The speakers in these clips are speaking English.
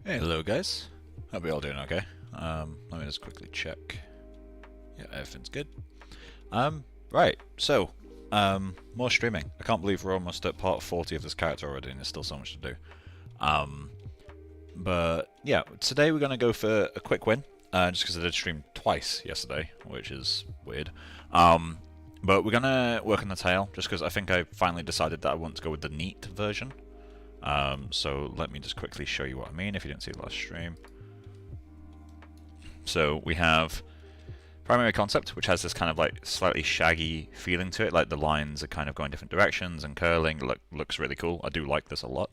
Hello guys, hope you're all doing okay. Let me just quickly check. Yeah, everything's good. Right, so, more streaming. I can't believe we're almost at part 40 of this character already and there's still so much to do. But yeah, today we're going to go for a quick win, just because I did stream twice yesterday, which is weird. But we're going to work on the tail, just because I think I finally decided that I want to go with the neat version. So let me just quickly show you what I mean if you didn't see the last stream. So we have primary concept, which has this kind of like slightly shaggy feeling to it, like the lines are kind of going different directions and curling. Looks really cool. I do like this a lot.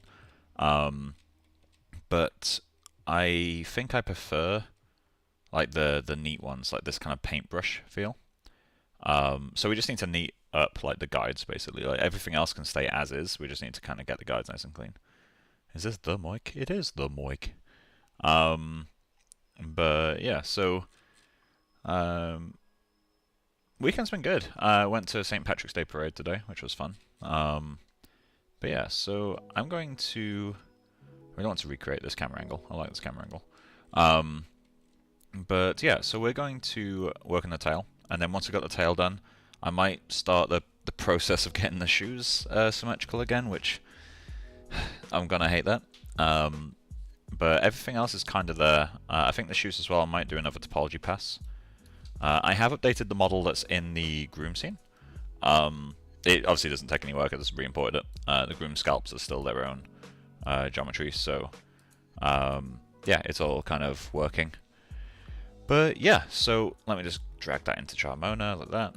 But I think I prefer like the neat ones, like this kind of paintbrush feel. So we just need to neat up like the guides basically. Like everything else can stay as is. We just need to kind of get the guides nice and clean. Is this the mic? It is the mic. But yeah, so weekend's been good. I went to St. Patrick's Day parade today, which was fun. But yeah, so I'm going to. I don't want to recreate this camera angle. I like this camera angle. But yeah, so we're going to work on the tail, and then once we've got the tail done, I might start the process of getting the shoes symmetrical again, which I'm gonna hate that. But everything else is kind of there. I think the shoes as well, I might do another topology pass. I have updated the model that's in the Groom scene. It obviously doesn't take any work, I just re-imported it. The Groom scalps are still their own geometry, so yeah, it's all kind of working. But yeah, so let me just drag that into Charmona like that,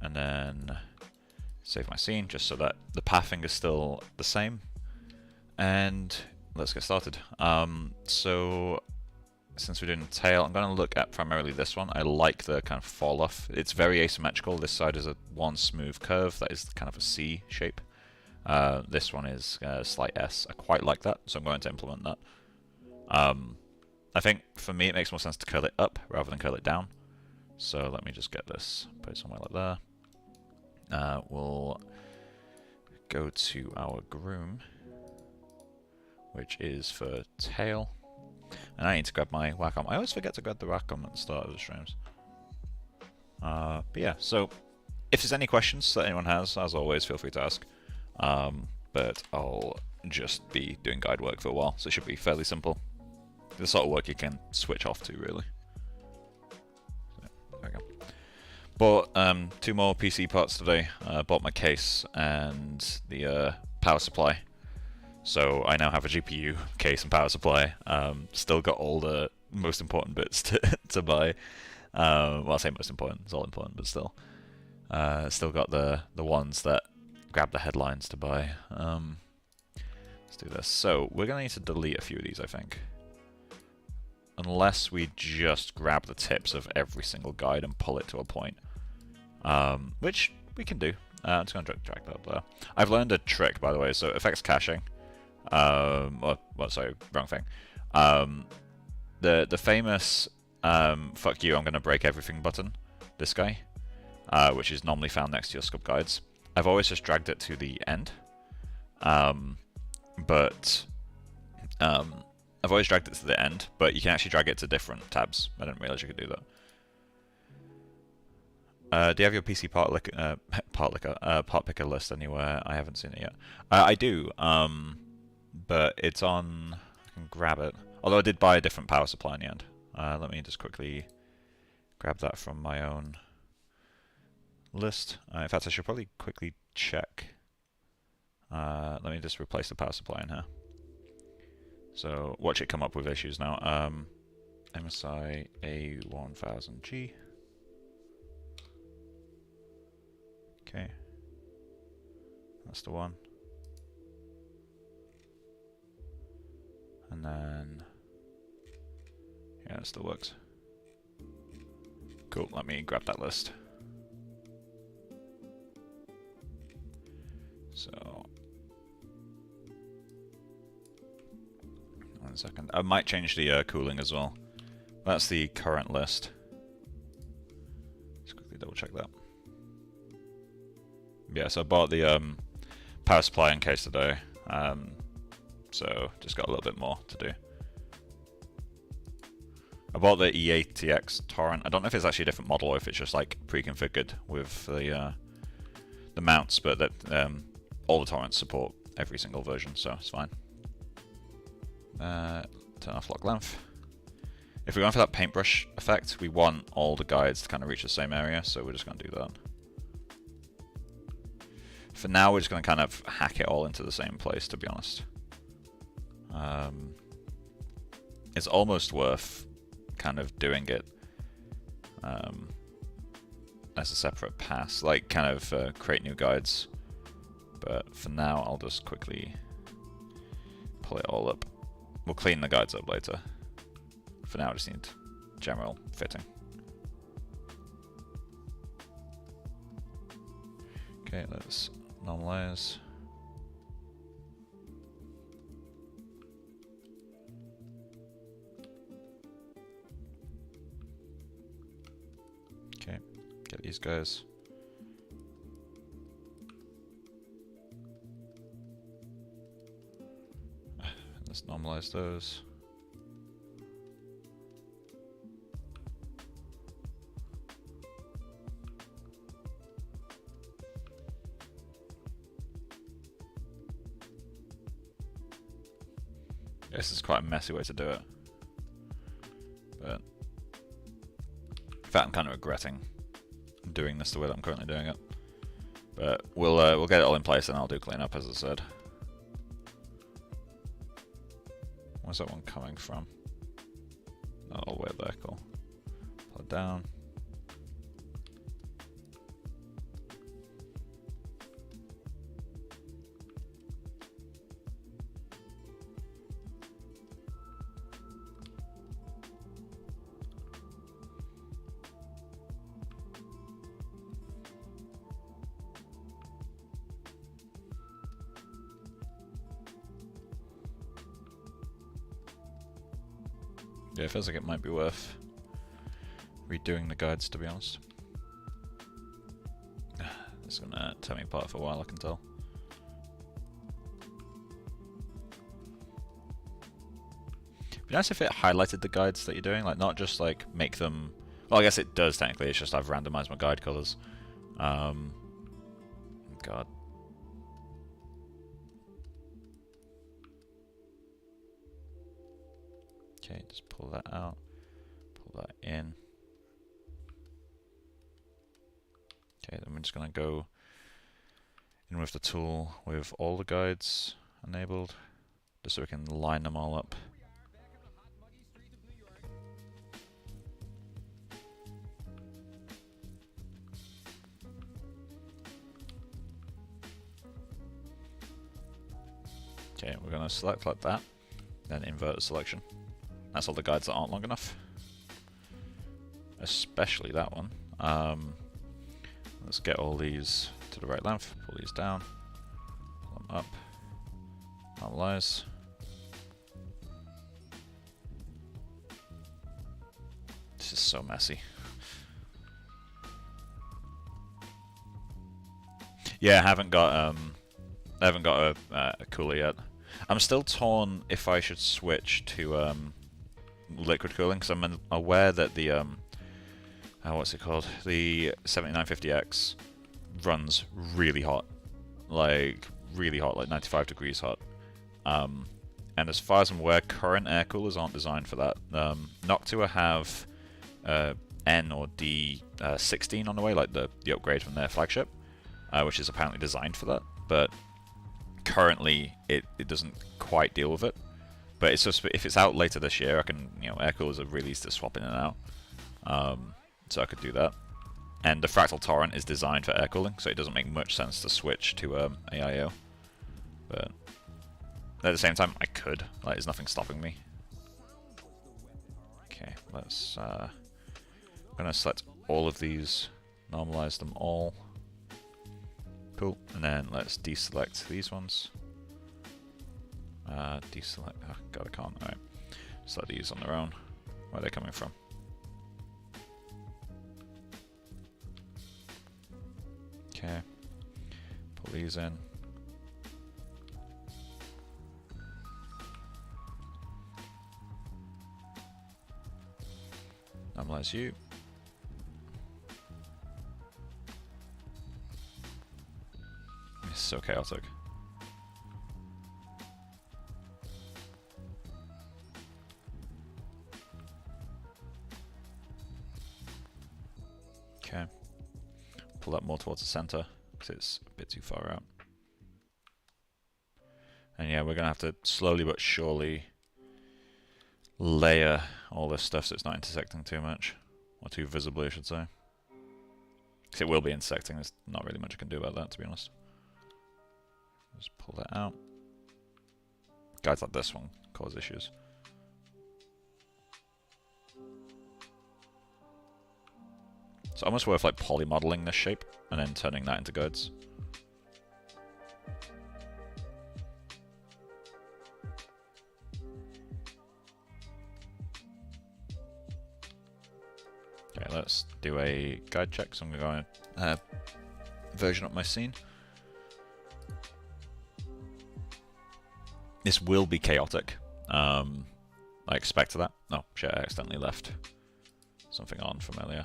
and then save my scene just so that the pathing is still the same. And let's get started. So since we're doing the tail, I'm going to look at primarily this one. I like the kind of fall off. It's very asymmetrical. This side is a one smooth curve that is kind of a C shape. This one is a slight S. I quite like that, so I'm going to implement that. I think for me it makes more sense to curl it up rather than curl it down. So let me just get this, put it somewhere like there. We'll go to our Groom, which is for tail. And I need to grab my Wacom. I always forget to grab the Wacom at the start of the streams. But yeah, so if there's any questions that anyone has, as always, feel free to ask. But I'll just be doing guide work for a while, so it should be fairly simple. The sort of work you can switch off to, really. So, there we go. Bought 2 more PC parts today. Bought my case and the power supply. So I now have a GPU, case, and power supply. Still got all the most important bits to buy. Well, I say most important, it's all important, but still. Still got the ones that grab the headlines to buy. Let's do this. So we're going to need to delete a few of these, I think. Unless we just grab the tips of every single guide and pull it to a point. Which we can do. I'm just going to drag that up there. I've learned a trick, by the way, so it affects caching. Well, sorry, wrong thing. The famous fuck you, I'm going to break everything button, this guy, which is normally found next to your sculpt guides. I've always just dragged it to the end, I've always dragged it to the end, but you can actually drag it to different tabs. I didn't realize you could do that. Do you have your PC part picker list anywhere? I haven't seen it yet. I do, but it's on. I can grab it. Although I did buy a different power supply in the end. Let me just quickly grab that from my own list. In fact, I should probably quickly check. Let me just replace the power supply in here. So watch it come up with issues now. MSI A1000G. Okay, that's the one. And then, yeah, it still works. Cool, let me grab that list. So, 1 second. I might change the cooling as well. That's the current list. Just quickly double check that. Yeah, so I bought the power supply in case today. So just got a little bit more to do. I bought the E80X torrent. I don't know if it's actually a different model or if it's just like pre-configured with the mounts, but that all the torrents support every single version, so it's fine. Turn off lock length. If we're going for that paintbrush effect, we want all the guides to kind of reach the same area, so we're just going to do that. For now, we're just going to kind of hack it all into the same place, to be honest. It's almost worth kind of doing it as a separate pass, like kind of create new guides. But for now, I'll just quickly pull it all up. We'll clean the guides up later. For now, I just need general fitting. Okay, let's normalize. Okay, get these guys. Let's normalize those. This is quite a messy way to do it, but in fact I'm kind of regretting doing this the way that I'm currently doing it. But we'll get it all in place and I'll do cleanup, as I said. Where's that one coming from? Not all the way up there, cool. Pull it down. Yeah, it feels like it might be worth redoing the guides, to be honest. It's gonna tear me apart for a while, I can tell. It'd be nice if it highlighted the guides that you're doing, like not just like make them. Well, I guess it does technically. It's just I've randomized my guide colors. God. Okay, just pull that out, pull that in. Okay, then we're just going to go in with the tool with all the guides enabled, just so we can line them all up. Okay, we're going to select like that, then invert the selection. That's all the guides that aren't long enough. Especially that one. Let's get all these to the right length, pull these down, pull them up, normalize. This is so messy. Yeah, I haven't got a cooler yet. I'm still torn if I should switch to liquid cooling, because I'm aware that the what's it called? The 7950X runs really hot, like 95 degrees hot. And as far as I'm aware, current air coolers aren't designed for that. Noctua have N or D16 on the way, like the upgrade from their flagship, which is apparently designed for that. But currently, it doesn't quite deal with it. But it's just if it's out later this year, I can, air coolers are really easy to swap in and out, so I could do that. And the Fractal Torrent is designed for air cooling, so it doesn't make much sense to switch to AIO. But at the same time, I could. Like, there's nothing stopping me. Okay, let's. I'm gonna select all of these, normalize them all. Cool, and then let's deselect these ones. Deselect. Oh god, I can't. Alright. Select these on their own. Where are they coming from? Okay. Pull these in. Normalize you. It's so chaotic. Okay. Pull that more towards the center because it's a bit too far out. And yeah, we're going to have to slowly but surely layer all this stuff so it's not intersecting too much. Or too visibly, I should say. Because it will be intersecting, there's not really much I can do about that, to be honest. Just pull that out. Guys like this one cause issues. It's almost worth like polymodeling this shape and then turning that into guides. Okay, let's do a guide check. So I'm going to version up my scene. This will be chaotic. I expect that. Oh shit, I accidentally left something on from earlier.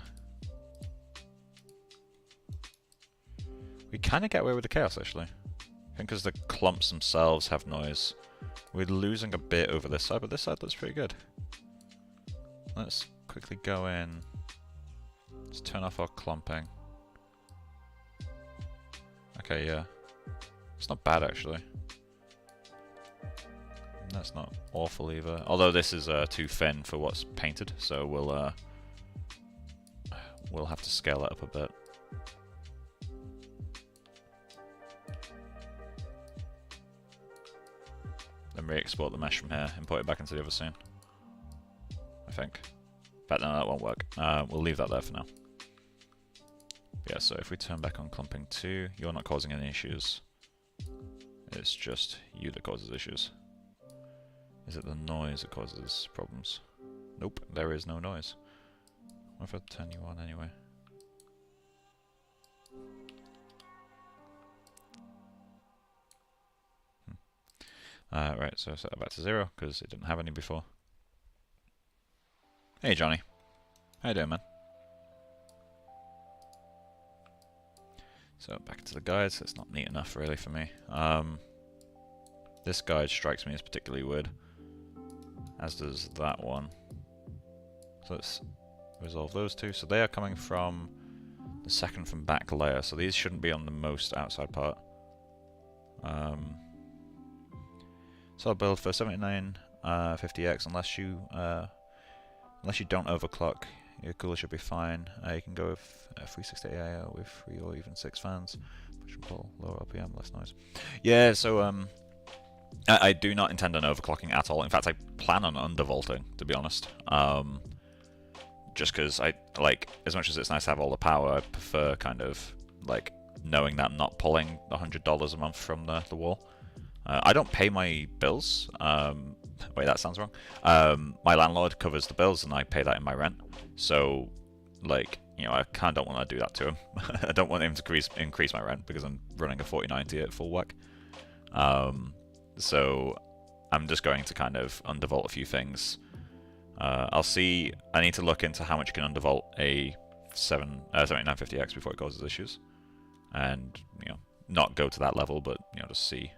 We kind of get away with the chaos, actually. I think because the clumps themselves have noise. We're losing a bit over this side, but this side looks pretty good. Let's quickly go in. Let's turn off our clumping. Okay, yeah. It's not bad, actually. That's not awful either. Although this is too thin for what's painted, so we'll have to scale that up a bit. Then re-export the mesh from here, import it back into the other scene. I think. But no, that won't work. We'll leave that there for now. Yeah, so if we turn back on clumping 2, you're not causing any issues. It's just you that causes issues. Is it the noise that causes problems? Nope, there is no noise. What if I turn you on anyway? Right, so set that back to 0 because it didn't have any before. Hey Johnny, how you doing, man? So back to the guides. It's not neat enough really for me. This guide strikes me as particularly weird, as does that one. So let's resolve those two. So they are coming from the second from back layer, so these shouldn't be on the most outside part. So I'll build for 7950X unless you don't overclock. Your cooler should be fine. You can go with 360 AIO with 3 or even 6 fans. Push and pull, lower RPM, less noise. Yeah, so I do not intend on overclocking at all. In fact, I plan on undervolting, to be honest. Just because I like, as much as it's nice to have all the power, I prefer kind of like knowing that I'm not pulling $100 a month from the wall. I don't pay my bills. Wait, that sounds wrong. My landlord covers the bills and I pay that in my rent. So, like, you know, I kind of don't want to do that to him. I don't want him to increase my rent because I'm running a 4090 at full whack. So, I'm just going to kind of undervolt a few things. I'll see. I need to look into how much you can undervolt a 7950X before it causes issues. And, you know, not go to that level, but, you know, just see.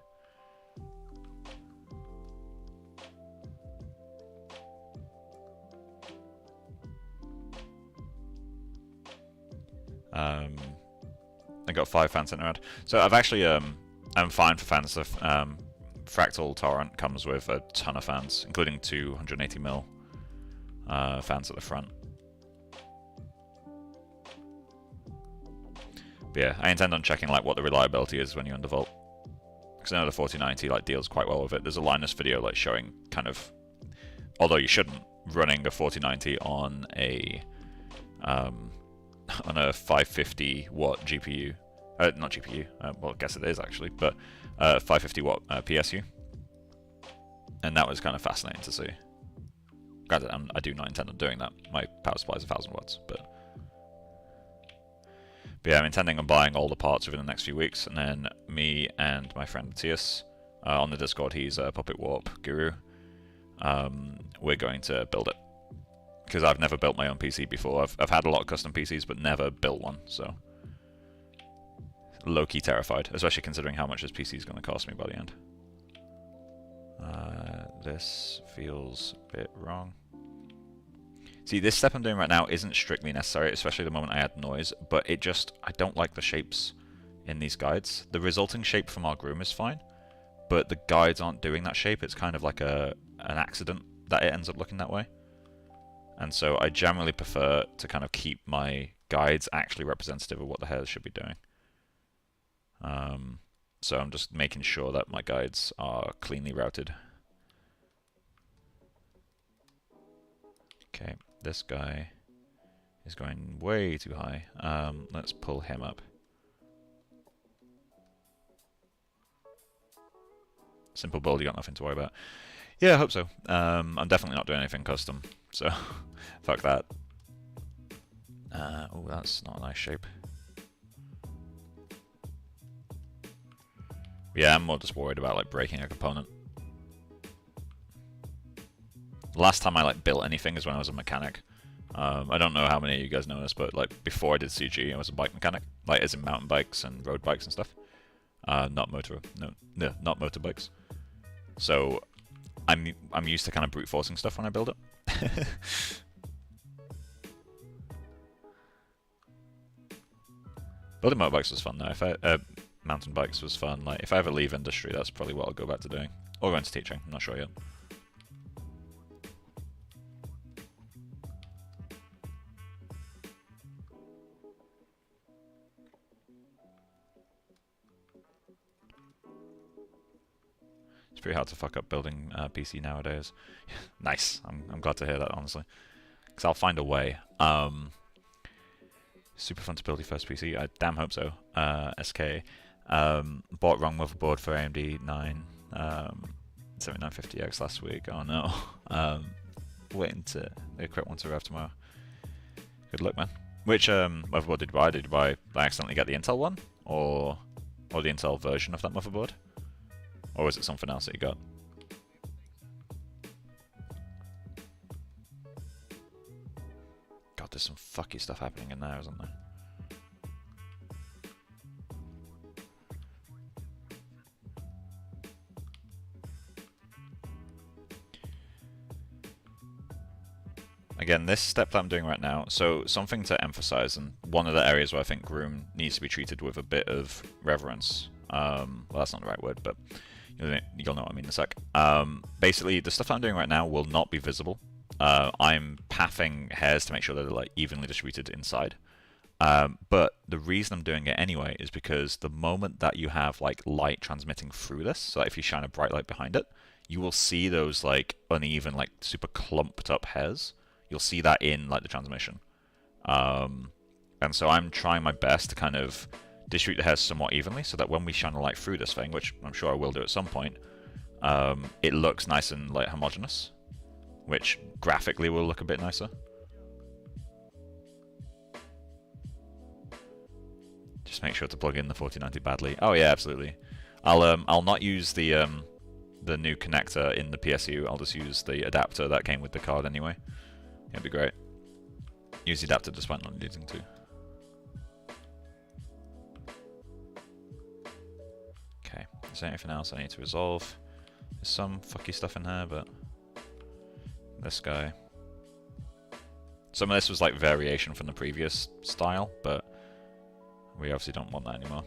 I got 5 fans sitting around. So I've actually, I'm fine for fans. Fractal Torrent comes with a ton of fans, including 280mm fans at the front. But yeah, I intend on checking like what the reliability is when you undervolt. Because I know the 4090 like deals quite well with it. There's a Linus video like showing kind of, although you shouldn't, running a 4090 on a 550 watt GPU, not GPU, well I guess it is actually, but 550 watt PSU, and that was kind of fascinating to see. Granted, I do not intend on doing that. My power supply is 1000 watts, but yeah, I'm intending on buying all the parts within the next few weeks, and then me and my friend Matthias on the Discord, he's a Puppet Warp guru. We're going to build it. because I've never built my own PC before. I've had a lot of custom PCs, but never built one, so low-key terrified, especially considering how much this PC is going to cost me by the end. This feels a bit wrong. See, this step I'm doing right now isn't strictly necessary, especially the moment I add noise, but it just, I don't like the shapes in these guides. The resulting shape from our Groom is fine, but the guides aren't doing that shape. It's kind of like an accident that it ends up looking that way. And so I generally prefer to kind of keep my guides actually representative of what the hairs should be doing. So I'm just making sure that my guides are cleanly routed. Okay, this guy is going way too high. Let's pull him up. Simple build, you got nothing to worry about. Yeah, I hope so. I'm definitely not doing anything custom, so fuck that. Oh, that's not a nice shape. Yeah, I'm more just worried about like breaking a component. Last time I like built anything is when I was a mechanic. I don't know how many of you guys know this, but like before I did CG, I was a bike mechanic, like as in mountain bikes and road bikes and stuff. Not motorbikes. So I'm used to kind of brute forcing stuff when I build it. Building motorbikes was fun though. If mountain bikes was fun. Like if I ever leave industry, that's probably what I'll go back to doing, or go into teaching. I'm not sure yet. It's pretty hard to fuck up building PC nowadays. Nice. I'm glad to hear that, honestly, because I'll find a way. Super fun to build your first PC. I damn hope so. SK. Bought wrong motherboard for AMD 7950X last week. Oh no. Waiting to the correct one to arrive tomorrow. Good luck, man. Which motherboard did you buy? Did you buy accidentally get the Intel one, or the Intel version of that motherboard, or was it something else that you got? God, there's some fucky stuff happening in there, isn't there? Again, this step that I'm doing right now, so something to emphasize, and one of the areas where I think Groom needs to be treated with a bit of reverence. Well, that's not the right word, but you'll know what I mean in a sec. Basically, the stuff that I'm doing right now will not be visible. I'm pathing hairs to make sure that they're like evenly distributed inside. But the reason I'm doing it anyway is because the moment that you have like light transmitting through this, so if you shine a bright light behind it, you will see those like uneven, like super clumped up hairs. You'll see that in like the transmission. And so I'm trying my best to kind of distribute the hairs somewhat evenly so that when we shine a light through this thing, which I'm sure I will do at some point, it looks nice and like homogeneous, which graphically will look a bit nicer. Just make sure to plug in the 4090 badly. Oh yeah, absolutely. I'll not use the new connector in the PSU. I'll just use the adapter that came with the card anyway. It'd be great. Use the adapter despite not needing to. Okay, is there anything else I need to resolve? There's some fucky stuff in here, but this guy. Some of this was like variation from the previous style, but we obviously don't want that anymore.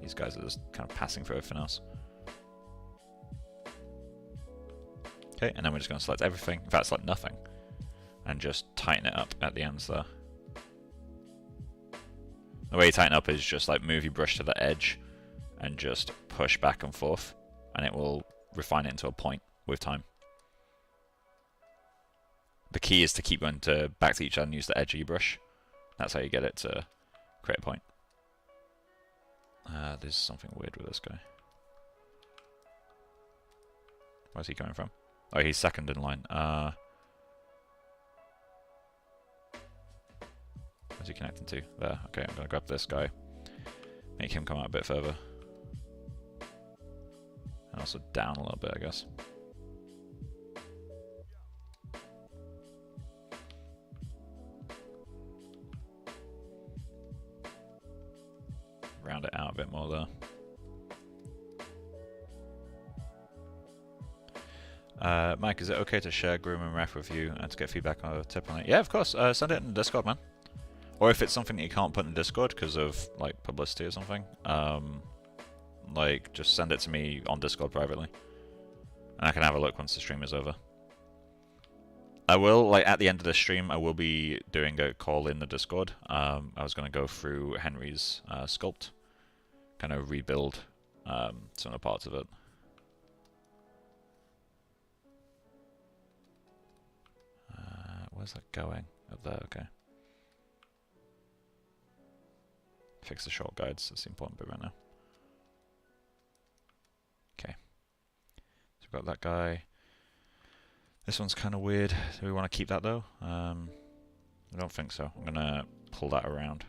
These guys are just kind of passing through everything else. Okay, and then we're just going to select everything, in fact select nothing, and just tighten it up at the ends there. The way you tighten up is just like move your brush to the edge and just push back and forth, and it will refine it into a point with time. The key is to keep going back to each other and use the edge of your brush. That's how you get it to create a point. There's something weird with this guy. Where's he coming from? Oh, he's second in line. Where's he connecting to? There. Okay, I'm going to grab this guy. Make him come out a bit further. And also down a little bit, I guess. round it out a bit more there. Mike, is it okay to share Groom and Ref with you and to get feedback on a tip on it? Yeah, of course. Send it in the Discord, man. Or if it's something that you can't put in Discord because of like publicity or something, like just send it to me on Discord privately, and I can have a look once the stream is over. I will, like at the end of the stream, I will be doing a call in the Discord. I was going to go through Henry's sculpt, kind of rebuild some of the parts of it. Where's that going? Up there, okay. Fix the short guides, that's the important bit right now. Okay. So we've got that guy. This one's kind of weird. Do we want to keep that though? I don't think so. I'm going to pull that around.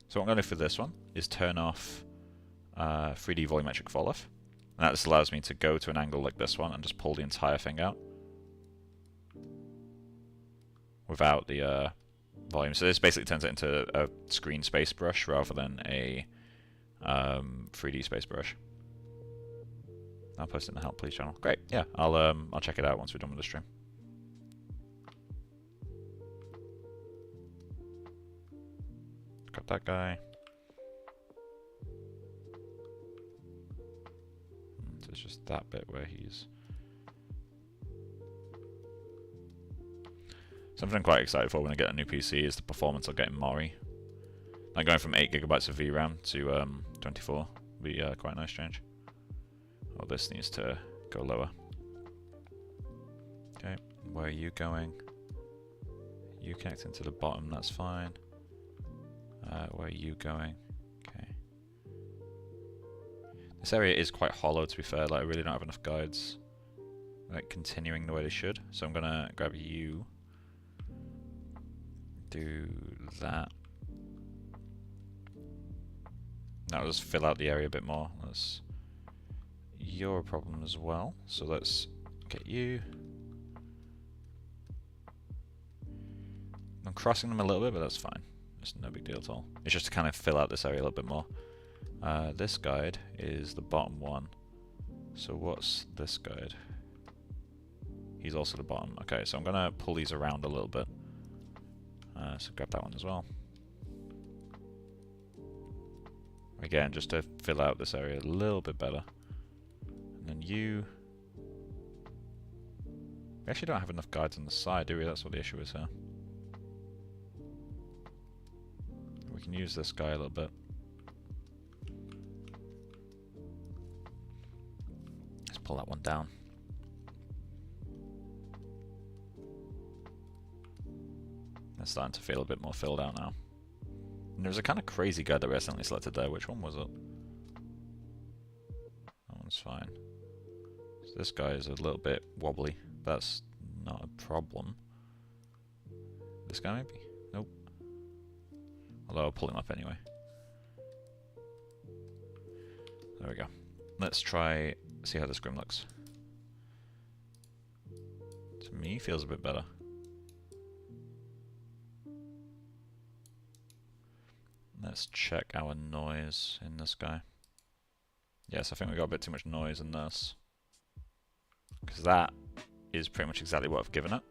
So what I'm going to do for this one is turn off 3D volumetric fall off. And that just allows me to go to an angle like this one and just pull the entire thing out without the volume. So this basically turns it into a screen space brush rather than a 3D space brush. I'll post it in the help please channel. Great, yeah, I'll check it out once we're done with the stream. Got that guy. So it's just that bit where he's... Something I'm quite excited for when I get a new PC is the performance I'll get in Mori. Like going from 8 GB of VRAM to 24 will be quite a nice change. Oh, this needs to go lower. Okay, where are you going? You connecting to the bottom, that's fine. Where are you going? Okay. This area is quite hollow to be fair, like I really don't have enough guides like continuing the way they should. So I'm gonna grab you. Do that. Now let's fill out the area a bit more. That's your problem as well. So let's get you. I'm crossing them a little bit, but that's fine. It's no big deal at all. It's just to kind of fill out this area a little bit more. This guide is the bottom one. So what's this guide? He's also the bottom. Okay, so I'm gonna pull these around a little bit. So grab that one as well. Again, just to fill out this area a little bit better. And then you... We actually don't have enough guides on the side, do we? That's what the issue is here. We can use this guy a little bit. Let's pull that one down. It's starting to feel a bit more filled out now. And there's a kind of crazy guide that we accidentally selected there. Which one was it? That one's fine. So this guy is a little bit wobbly. That's not a problem. This guy maybe? Nope. Although I'll pull him up anyway. There we go. Let's try, see how this Groom looks. To me, feels a bit better. Let's check our noise in this guy. Yes, I think we got a bit too much noise in this. Because that is pretty much exactly what I've given it.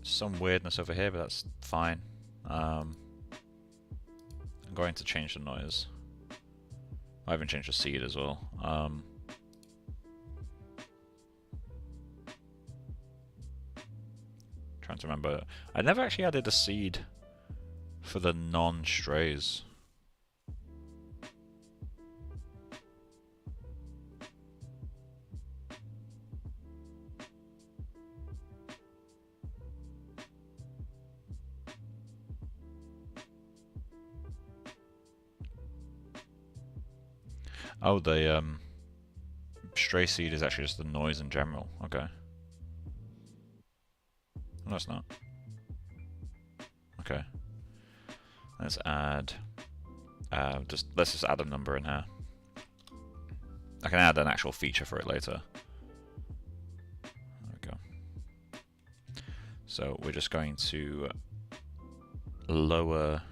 Some weirdness over here, but that's fine. I'm going to change the noise. I haven't changed the seed as well. Trying to remember. I never actually added a seed for the non-strays. Oh, the stray seed is actually just the noise in general. Okay. No, it's not. Okay. Let's add. Let's just add a number in here. I can add an actual feature for it later. There we go. So we're just going to lower.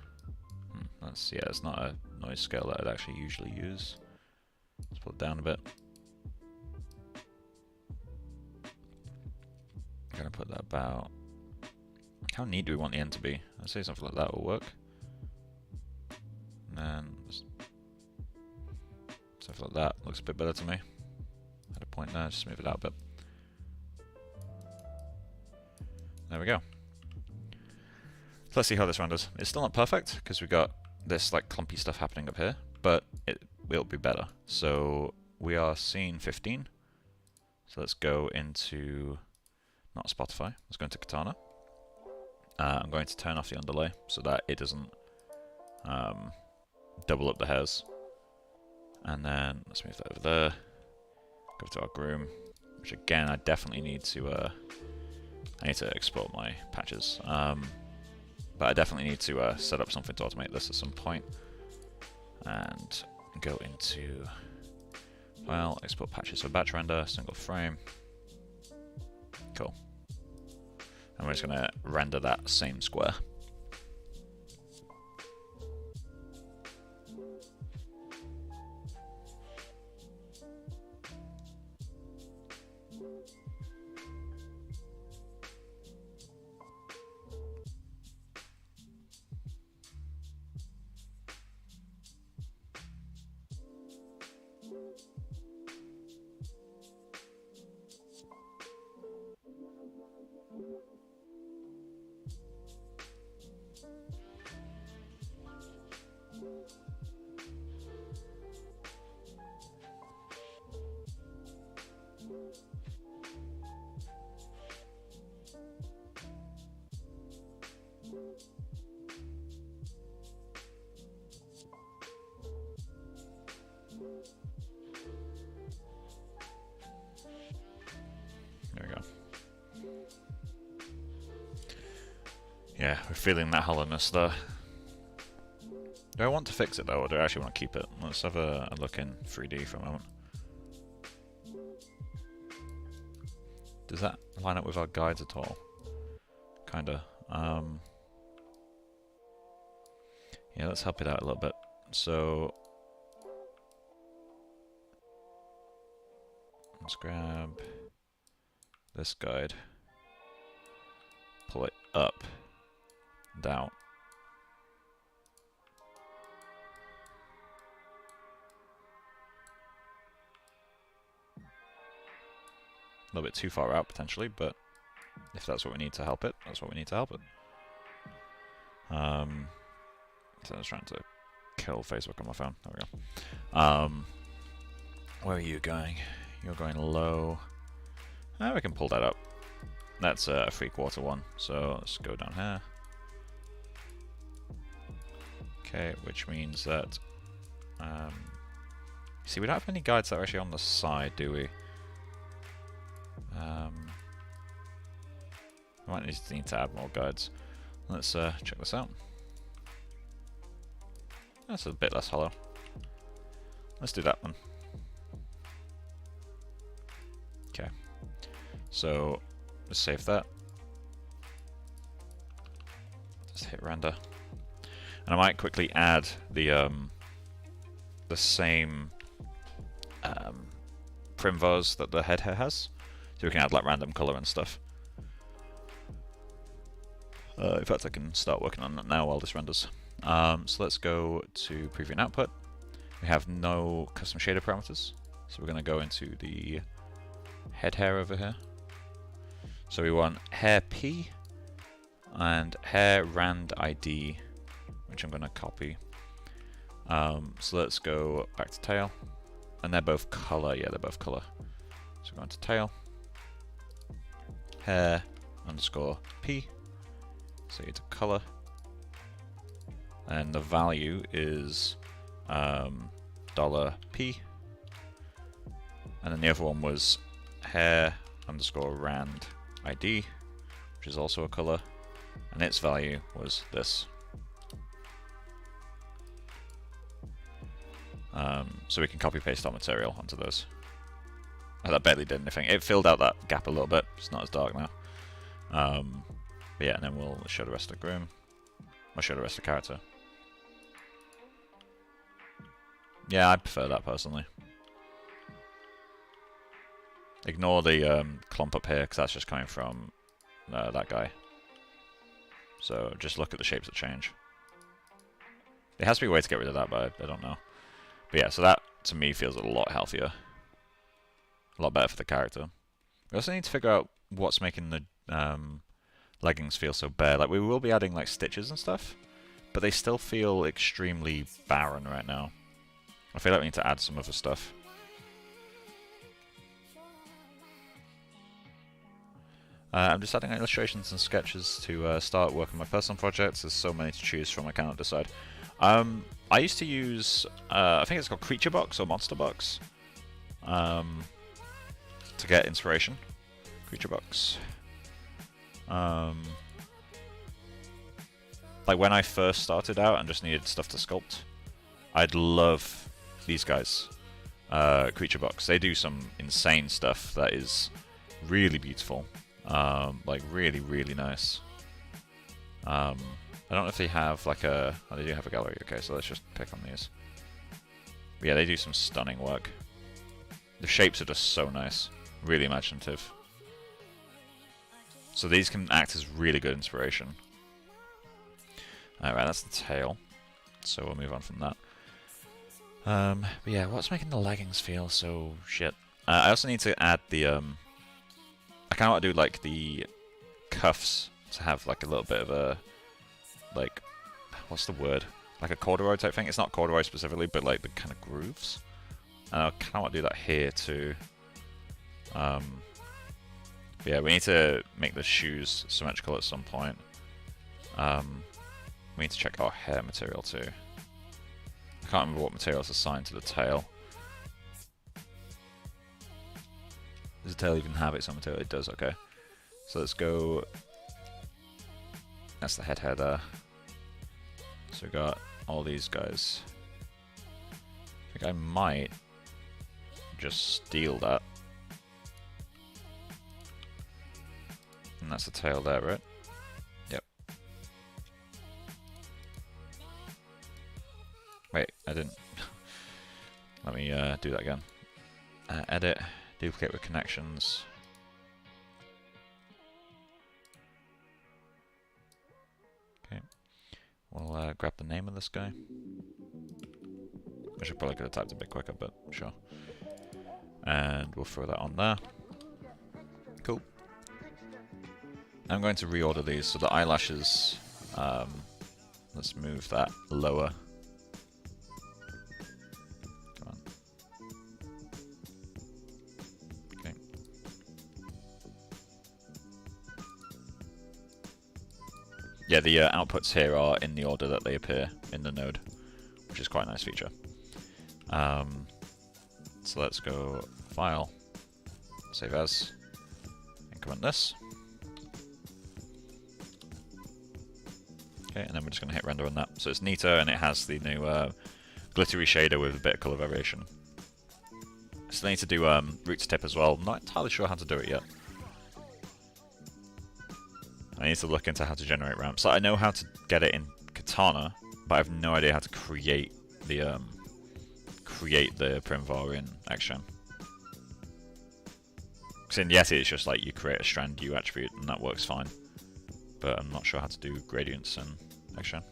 That's, yeah, it's not a noise scale that I'd actually usually use. Let's pull it down a bit. I'm going to put that about... How neat do we want the end to be? I'd say something like that will work. And then something like that looks a bit better to me. At a point there, just move it out a bit. There we go. So let's see how this renders. It's still not perfect because we've got this like clumpy stuff happening up here, but it will be better. So we are seeing 15. So let's go into, not Spotify, let's go into Katana. I'm going to turn off the underlay so that it doesn't double up the hairs. And then let's move that over there. Go to our Groom, which again I definitely need to I need to export my patches. But I definitely need to set up something to automate this at some point. And go into File, Export Patches for Batch Render, Single Frame. Cool. And we're just going to render that same square. There we go. Yeah, we're feeling that hollowness there. Do I want to fix it though, or do I actually want to keep it? Let's have a look in 3D for a moment. Does that line up with our guides at all? Kinda. Yeah, let's help it out a little bit. So let's grab this guide, pull it up, down. A little bit too far out potentially, but if that's what we need to help it, that's what we need to help it. So I was trying to kill Facebook on my phone. There we go. Where are you going? You're going low. We can pull that up. That's a 3/4 one, so let's go down here. Okay, which means that see, we don't have any guides that are actually on the side, do we? We might need to add more guides. Let's check this out. That's a bit less hollow. Let's do that one. Okay. So let's save that. Just hit render. And I might quickly add the same prim fuzz that the head hair has. So we can add like random color and stuff. In fact, I can start working on that now while this renders. So let's go to preview and output. We have no custom shader parameters, so we're going to go into the head hair over here. So we want hair P and hair rand ID, which I'm going to copy. So let's go back to tail, and they're both color. Yeah, they're both color. So we're going to tail, hair underscore P. So you to color, and the value is $P, and then the other one was hair underscore rand ID, which is also a color, and its value was this. So we can copy paste our material onto those. Oh, that barely did anything. It filled out that gap a little bit. It's not as dark now. But yeah, and then we'll show the rest of the Groom. We'll show the rest of the character. Yeah, I prefer that personally. Ignore the clump up here, because that's just coming from that guy. So just look at the shapes that change. There has to be a way to get rid of that, but I don't know. But yeah, so that, to me, feels a lot healthier. A lot better for the character. We also need to figure out what's making the leggings feel so bare. Like, we will be adding, like, stitches and stuff, but they still feel extremely barren right now. I feel like we need to add some other stuff. I'm just adding illustrations and sketches to start working on my personal projects. There's so many to choose from, I cannot decide. I used to use, I think it's called Creature Box or Monster Box, to get inspiration. Creature Box. Like when I first started out and just needed stuff to sculpt, I'd love these guys. Creature Box. They do some insane stuff that is really beautiful. Like really, really nice. I don't know if they have like a... Oh, they do have a gallery. Okay, so let's just pick on these. But yeah, they do some stunning work. The shapes are just so nice. Really imaginative. So these can act as really good inspiration. Alright, that's the tail. So we'll move on from that. But yeah, what's making the leggings feel so shit? I also need to add the... I kind of want to do like the cuffs to have like a little bit of a... Like, what's the word? Like a corduroy type thing. It's not corduroy specifically, but like the kind of grooves. And I kind of want to do that here too. But yeah, we need to make the shoes symmetrical at some point. We need to check our hair material too. I can't remember what material is assigned to the tail. Does the tail even have its own material? It does, okay. So let's go... That's the head hair there. So we got all these guys. I think I might just steal that. And that's the tail there, right? Yep. Wait, I didn't. Let me do that again. Edit, duplicate with connections. Okay. We'll grab the name of this guy. I should probably could have typed a bit quicker, but sure. And we'll throw that on there. Cool. I'm going to reorder these, so the eyelashes, let's move that lower. Come on. Okay. Yeah, the outputs here are in the order that they appear in the node, which is quite a nice feature. So let's go File, Save As, increment this. Okay, and then we're just going to hit render on that. So it's neater and it has the new glittery shader with a bit of colour variation. Still need to do root to tip as well. I'm not entirely sure how to do it yet. I need to look into how to generate ramps. So I know how to get it in Katana, but I have no idea how to create the Primvar in XGen. Because in Yeti it's just like you create a strand U attribute and that works fine. But I'm not sure how to do gradients in XGen.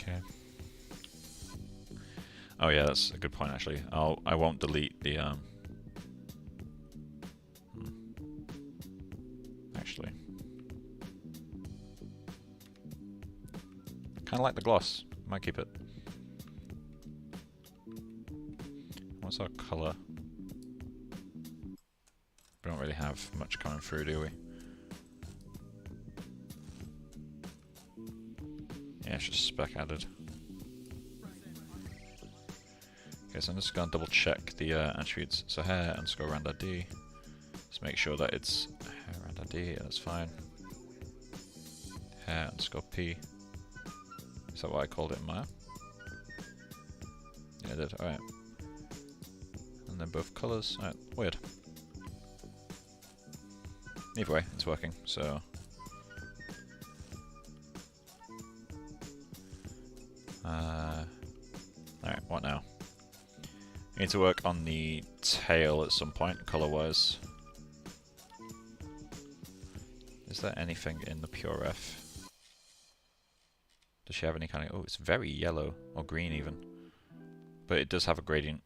Okay. Oh yeah, that's a good point actually. I won't delete the actually. Kinda like the gloss. Might keep it. What's our colour? We don't really have much coming through, do we? Yeah, it's just spec added. Okay, so I'm just going to double check the attributes. So hair underscore rand ID. Just make sure that it's hair rand ID, yeah, that's fine. Hair underscore P. Is that what I called it in Maya? Yeah, I did. Alright. And then both colours. Alright, weird. Either way, it's working, so... Alright, what now? We need to work on the tail at some point, colour-wise. Is there anything in the Pure F? Does she have any kind of... Oh, it's very yellow, or green even. But it does have a gradient.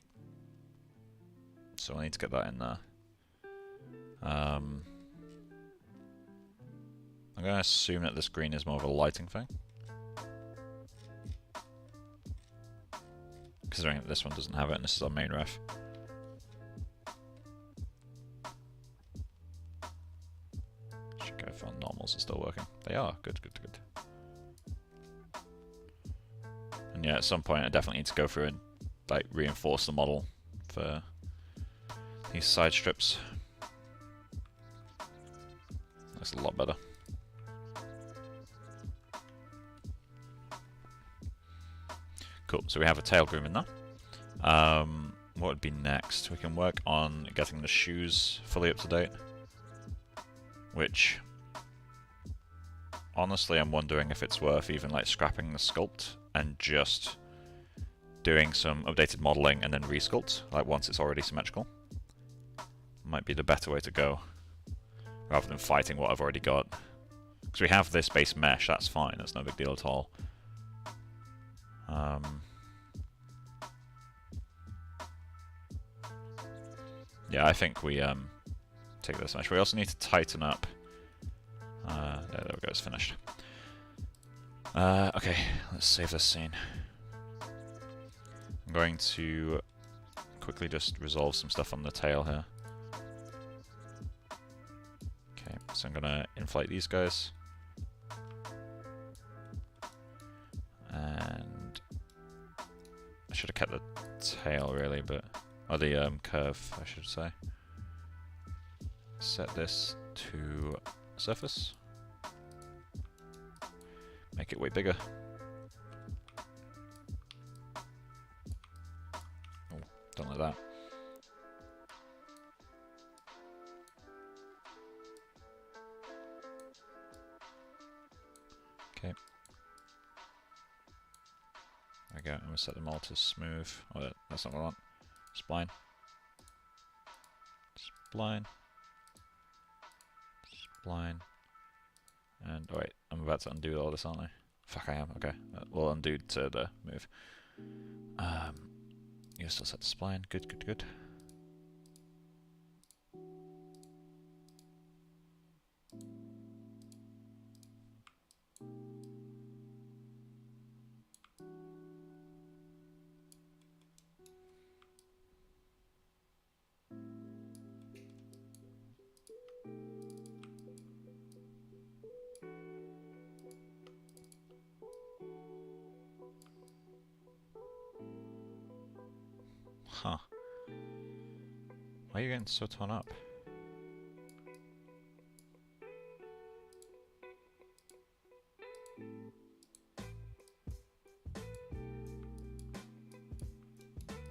So I need to get that in there. I'm going to assume that this green is more of a lighting thing. Considering that this one doesn't have it, and this is our main ref. Should go for normals, it's still working. They are, good, good, good. And yeah, at some point I definitely need to go through and like reinforce the model for these side strips. That's a lot better. Cool, so we have a tail groom in there. What would be next? We can work on getting the shoes fully up to date. Which, honestly, I'm wondering if it's worth even like scrapping the sculpt and just doing some updated modeling and then resculpt, like once it's already symmetrical. Might be the better way to go, rather than fighting what I've already got. Because we have this base mesh, that's fine, that's no big deal at all. Yeah, I think we take this mesh. We also need to tighten up. There we go, it's finished. Okay, let's save this scene. I'm going to quickly just resolve some stuff on the tail here. Okay, so I'm going to inflate these guys. And I should have kept the tail really, but... or the curve, I should say. Set this to surface. Make it way bigger. Oh, don't like that. Okay. There we go. I'm going to set them all to smooth. Oh, that's not what I want. Spline. Spline. Spline. And, oh wait, I'm about to undo all this, aren't I? Fuck, I am. Okay. We'll undo to the move. You still set the spline. Good, good, good. Huh. Why are you getting so torn up?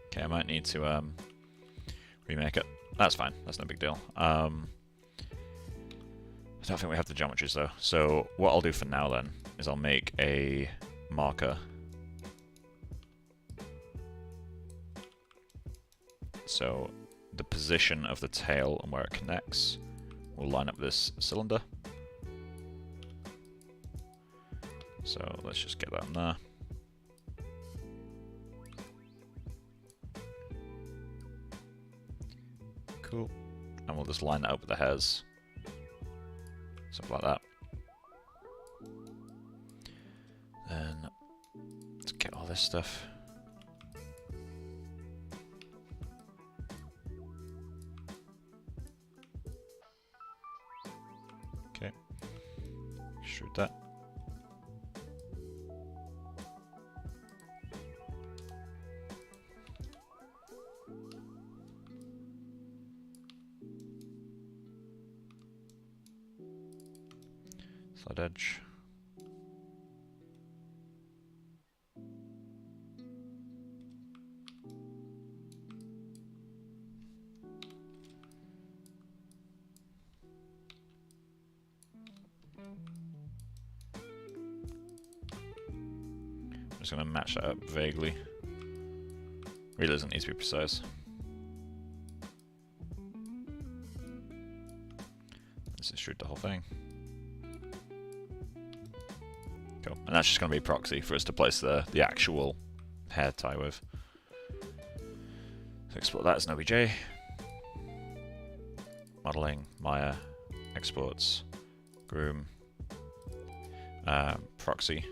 Okay, I might need to remake it. That's fine, that's no big deal. I don't think we have the geometries though. So what I'll do for now then is I'll make a marker. So the position of the tail and where it connects will line up this cylinder. So let's just get that in there. Cool. And we'll just line that up with the hairs. Something like that. Then let's get all this stuff. Okay. Extrude that. Slide edge. just going to match that up vaguely. Really doesn't need to be precise. Let's extrude the whole thing. Cool. And that's just going to be a proxy for us to place the actual hair tie with. So export that as an OBJ. Modeling, Maya, exports, Groom, proxy,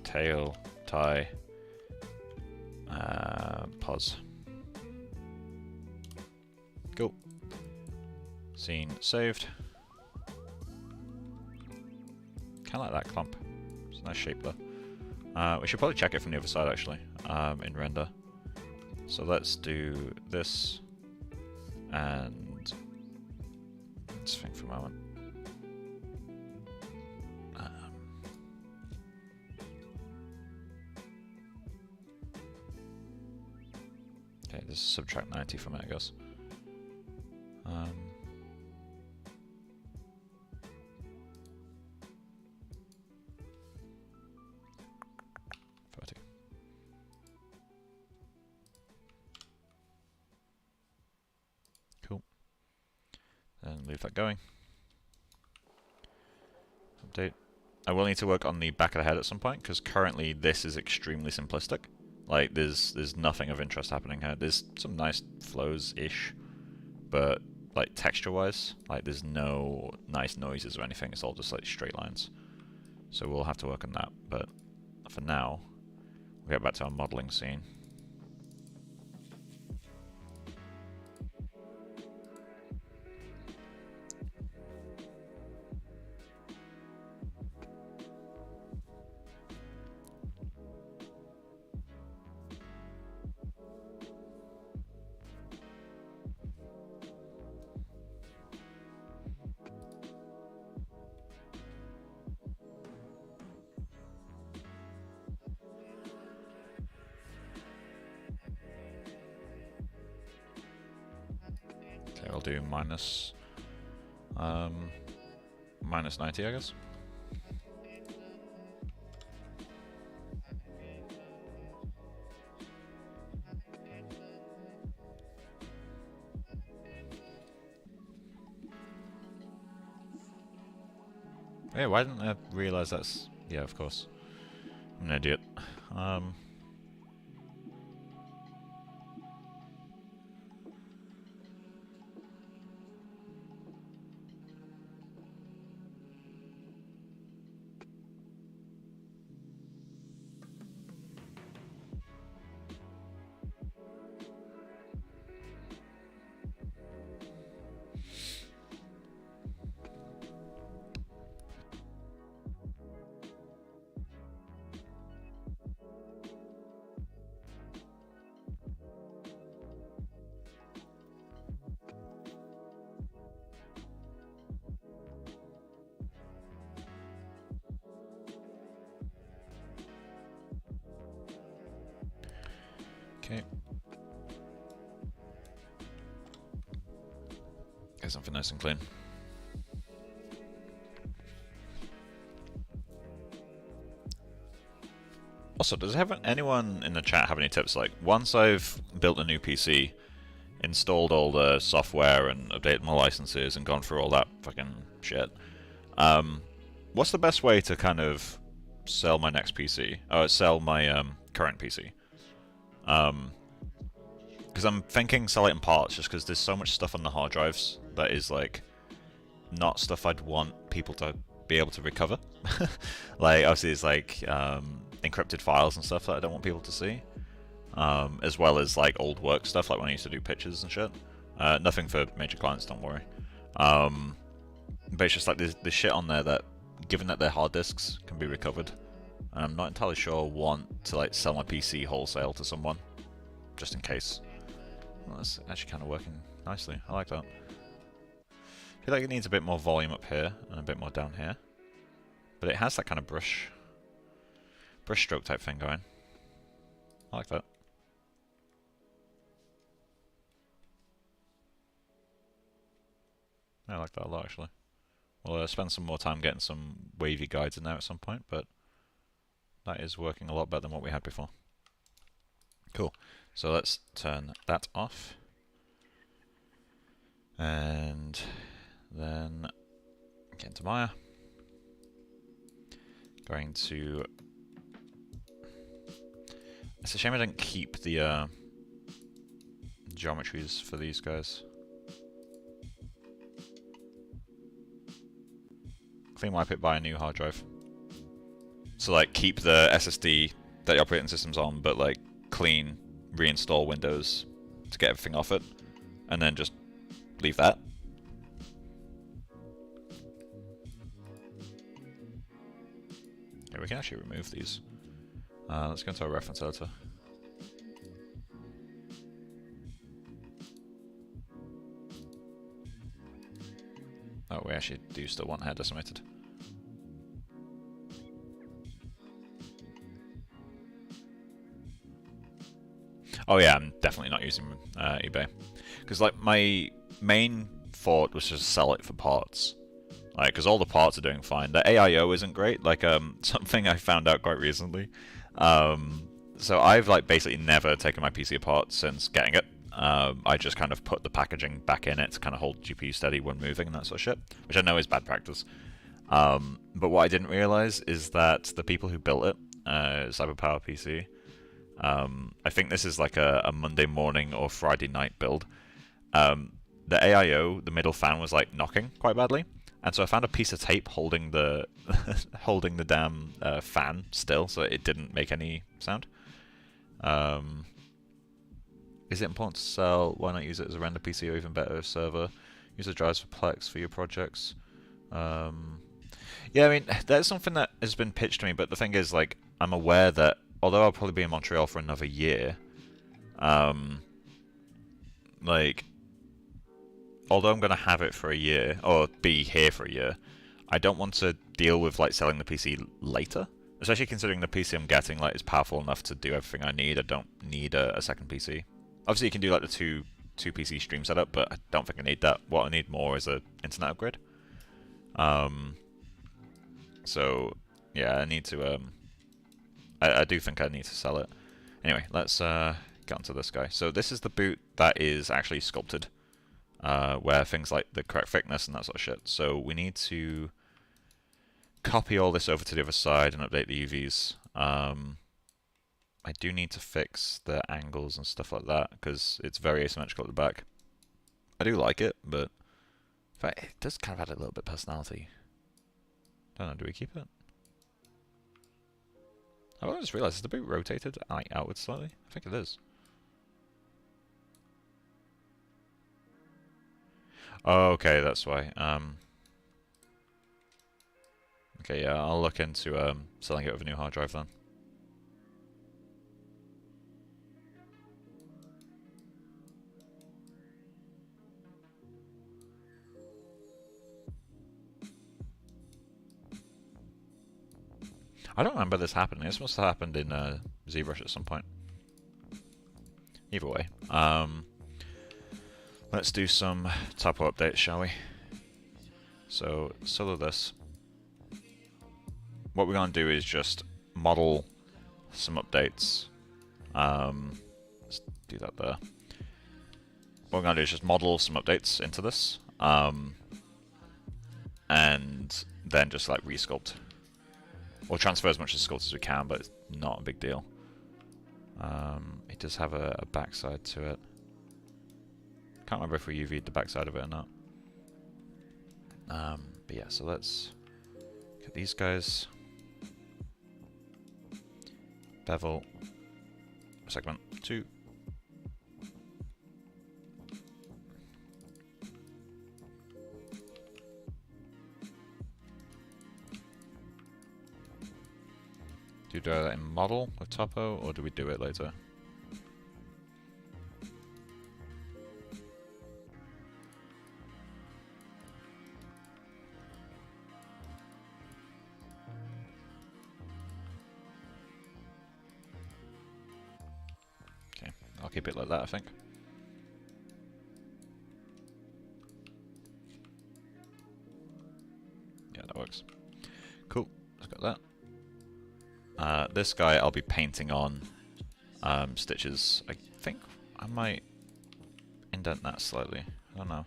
tail, tie, pause. Cool. Scene saved. Kind of like that clump. It's a nice shape though. We should probably check it from the other side actually, in render. So let's do this, and let's think for a moment. Okay, this is subtract 90 from it, I guess. 30. Cool. And leave that going. Update. I will need to work on the back of the head at some point, because currently this is extremely simplistic. Like, there's nothing of interest happening here. There's some nice flows-ish, but, like, texture-wise, like, there's no nice noises or anything. It's all just, like, straight lines. So we'll have to work on that, but for now, we'll get back to our modeling scene. Okay, I'll do minus 90, I guess. Yeah, why didn't I realize that's... Yeah, of course. I'm an idiot. Okay. Get something nice and clean. Also, does anyone in the chat have any tips? Like, once I've built a new PC, installed all the software and updated my licenses and gone through all that fucking shit, what's the best way to kind of sell my next PC? Oh, sell my current PC. Because I'm thinking sell it in parts, just because there's so much stuff on the hard drives that is like not stuff I'd want people to be able to recover. Like, obviously there's like encrypted files and stuff that I don't want people to see, as well as like old work stuff, like when I used to do pictures and shit. Nothing for major clients, don't worry. But it's just like there's shit on there that, given that they're hard disks, can be recovered. And I'm not entirely sure I want to like sell my PC wholesale to someone, just in case. Well, that's actually kind of working nicely. I like that. I feel like it needs a bit more volume up here and a bit more down here, but it has that kind of brush stroke type thing going. I like that. I like that a lot, actually. We'll spend some more time getting some wavy guides in there at some point, but That is working a lot better than what we had before. Cool. So let's turn that off. And then get into Maya. Going to... It's a shame I didn't keep the geometries for these guys. Clean wipe it, buy a new hard drive. So like keep the SSD that the operating system's on, but like clean, reinstall Windows to get everything off it, and then just leave that. Yeah, we can actually remove these. Let's go into our reference editor. Oh, we actually do still want hair decimated. Oh yeah, I'm definitely not using eBay. Because like my main thought was just sell it for parts. Like, because all the parts are doing fine. The AIO isn't great, like something I found out quite recently. So I've like basically never taken my PC apart since getting it. I just kind of put the packaging back in it to kind of hold GPU steady when moving and that sort of shit, which I know is bad practice. But what I didn't realize is that the people who built it, Cyberpower PC, I think this is like a Monday morning or Friday night build. The AIO, the middle fan, was like knocking quite badly, and so I found a piece of tape holding the holding the damn fan still, so it didn't make any sound. Is it important to sell? Why not use it as a render PC or even better, a server? Use the drives for Plex for your projects. Yeah, I mean, that's something that has been pitched to me, but the thing is, like, I'm aware that although I'll probably be in Montreal for another year, like, although I'm going to have it for a year, or be here for a year, I don't want to deal with, like, selling the PC later. Especially considering the PC I'm getting, like, is powerful enough to do everything I need. I don't need a second PC. Obviously, you can do, like, the two PC stream setup, but I don't think I need that. What I need more is a internet upgrade. So, yeah, I need to, I do think I need to sell it. Anyway, let's get onto this guy. So this is the boot that is actually sculpted, where things like the correct thickness and that sort of shit. So we need to copy all this over to the other side and update the UVs. I do need to fix the angles and stuff like that, because it's very asymmetrical at the back. I do like it, but in fact, it does kind of add a little bit of personality. Don't know, do we keep it? Oh, I just realised, is the boot rotated like outwards slightly? I think it is. Oh, okay, that's why. Okay, yeah, I'll look into selling it with a new hard drive then. I don't remember this happening. This must have happened in ZBrush at some point. Either way, let's do some typo updates, shall we? So, solo this. What we're going to do is just model some updates. Let's do that there. What we're going to do is just model some updates into this, and then just like resculpt. We'll transfer as much as sculpt as we can, but it's not a big deal. It does have a backside to it. Can't remember if we UV'd the backside of it or not. But yeah, so let's get these guys. Bevel. Segment 2. Do we do that in model with topo, or do we do it later? Okay, I'll keep it like that, I think. Yeah, that works. Cool, let's get that. This guy I'll be painting on stitches. I think I might indent that slightly. I don't know.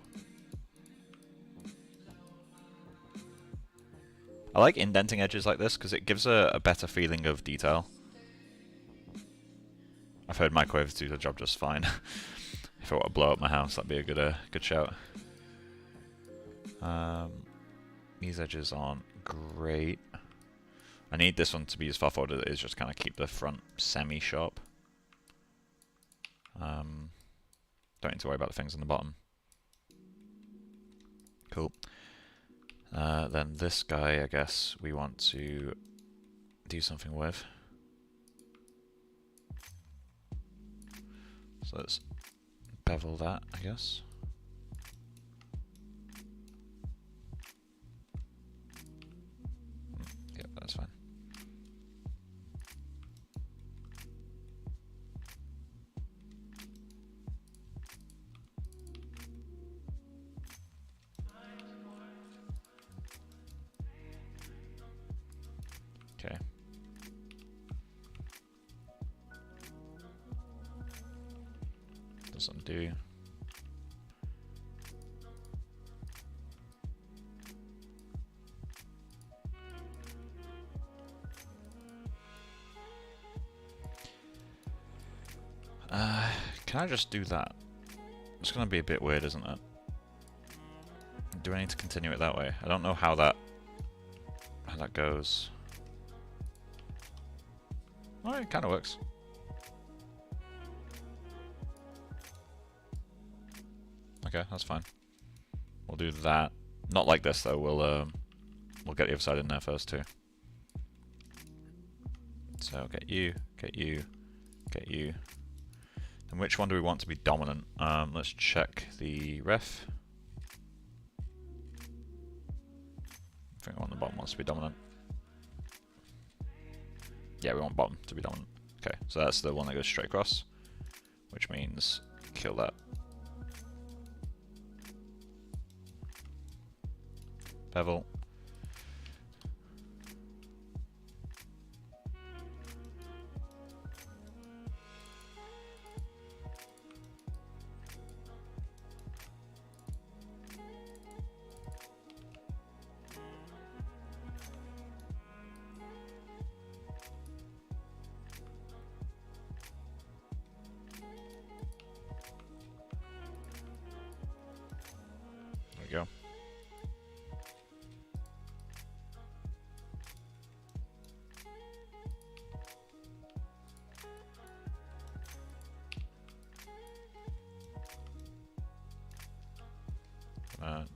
I like indenting edges like this because it gives a better feeling of detail. I've heard microwaves do the job just fine. If I want to blow up my house, that'd be a good shout. These edges aren't great. I need this one to be as far forward as it is, just kind of keep the front semi-sharp. Don't need to worry about the things on the bottom. Cool. Then this guy, I guess, we want to do something with. So let's bevel that, I guess. Yep, that's fine. Okay. Doesn't do. Can I just do that? It's going to be a bit weird, isn't it? Do I need to continue it that way? I don't know how that goes. Oh, it kind of works. Okay, that's fine. We'll do that. Not like this though. We'll get the other side in there first too. So get you, get you, get you. And which one do we want to be dominant? Let's check the ref. I think I want the bottom ones to be dominant. Yeah, we want bottom to be dominant. Okay, so that's the one that goes straight across, which means kill that. Bevel. There we go.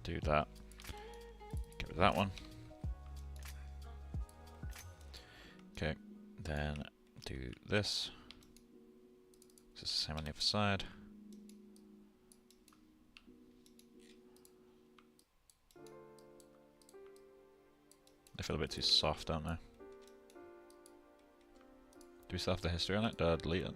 Do that. Get rid of that one. Okay, then do this. It's the same on the other side. They feel a bit too soft, don't they? Do we still have the history on it? Did I delete it?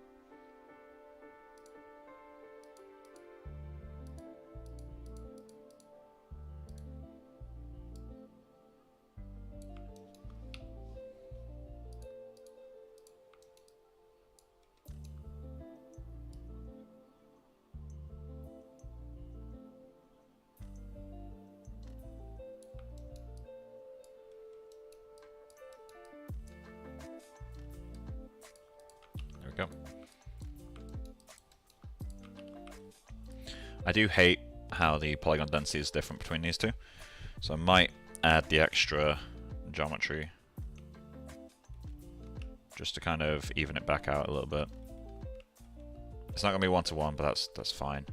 There we go. I do hate how the polygon density is different between these two, so I might add the extra geometry just to kind of even it back out a little bit. It's not going to be 1-to-1, but that's fine.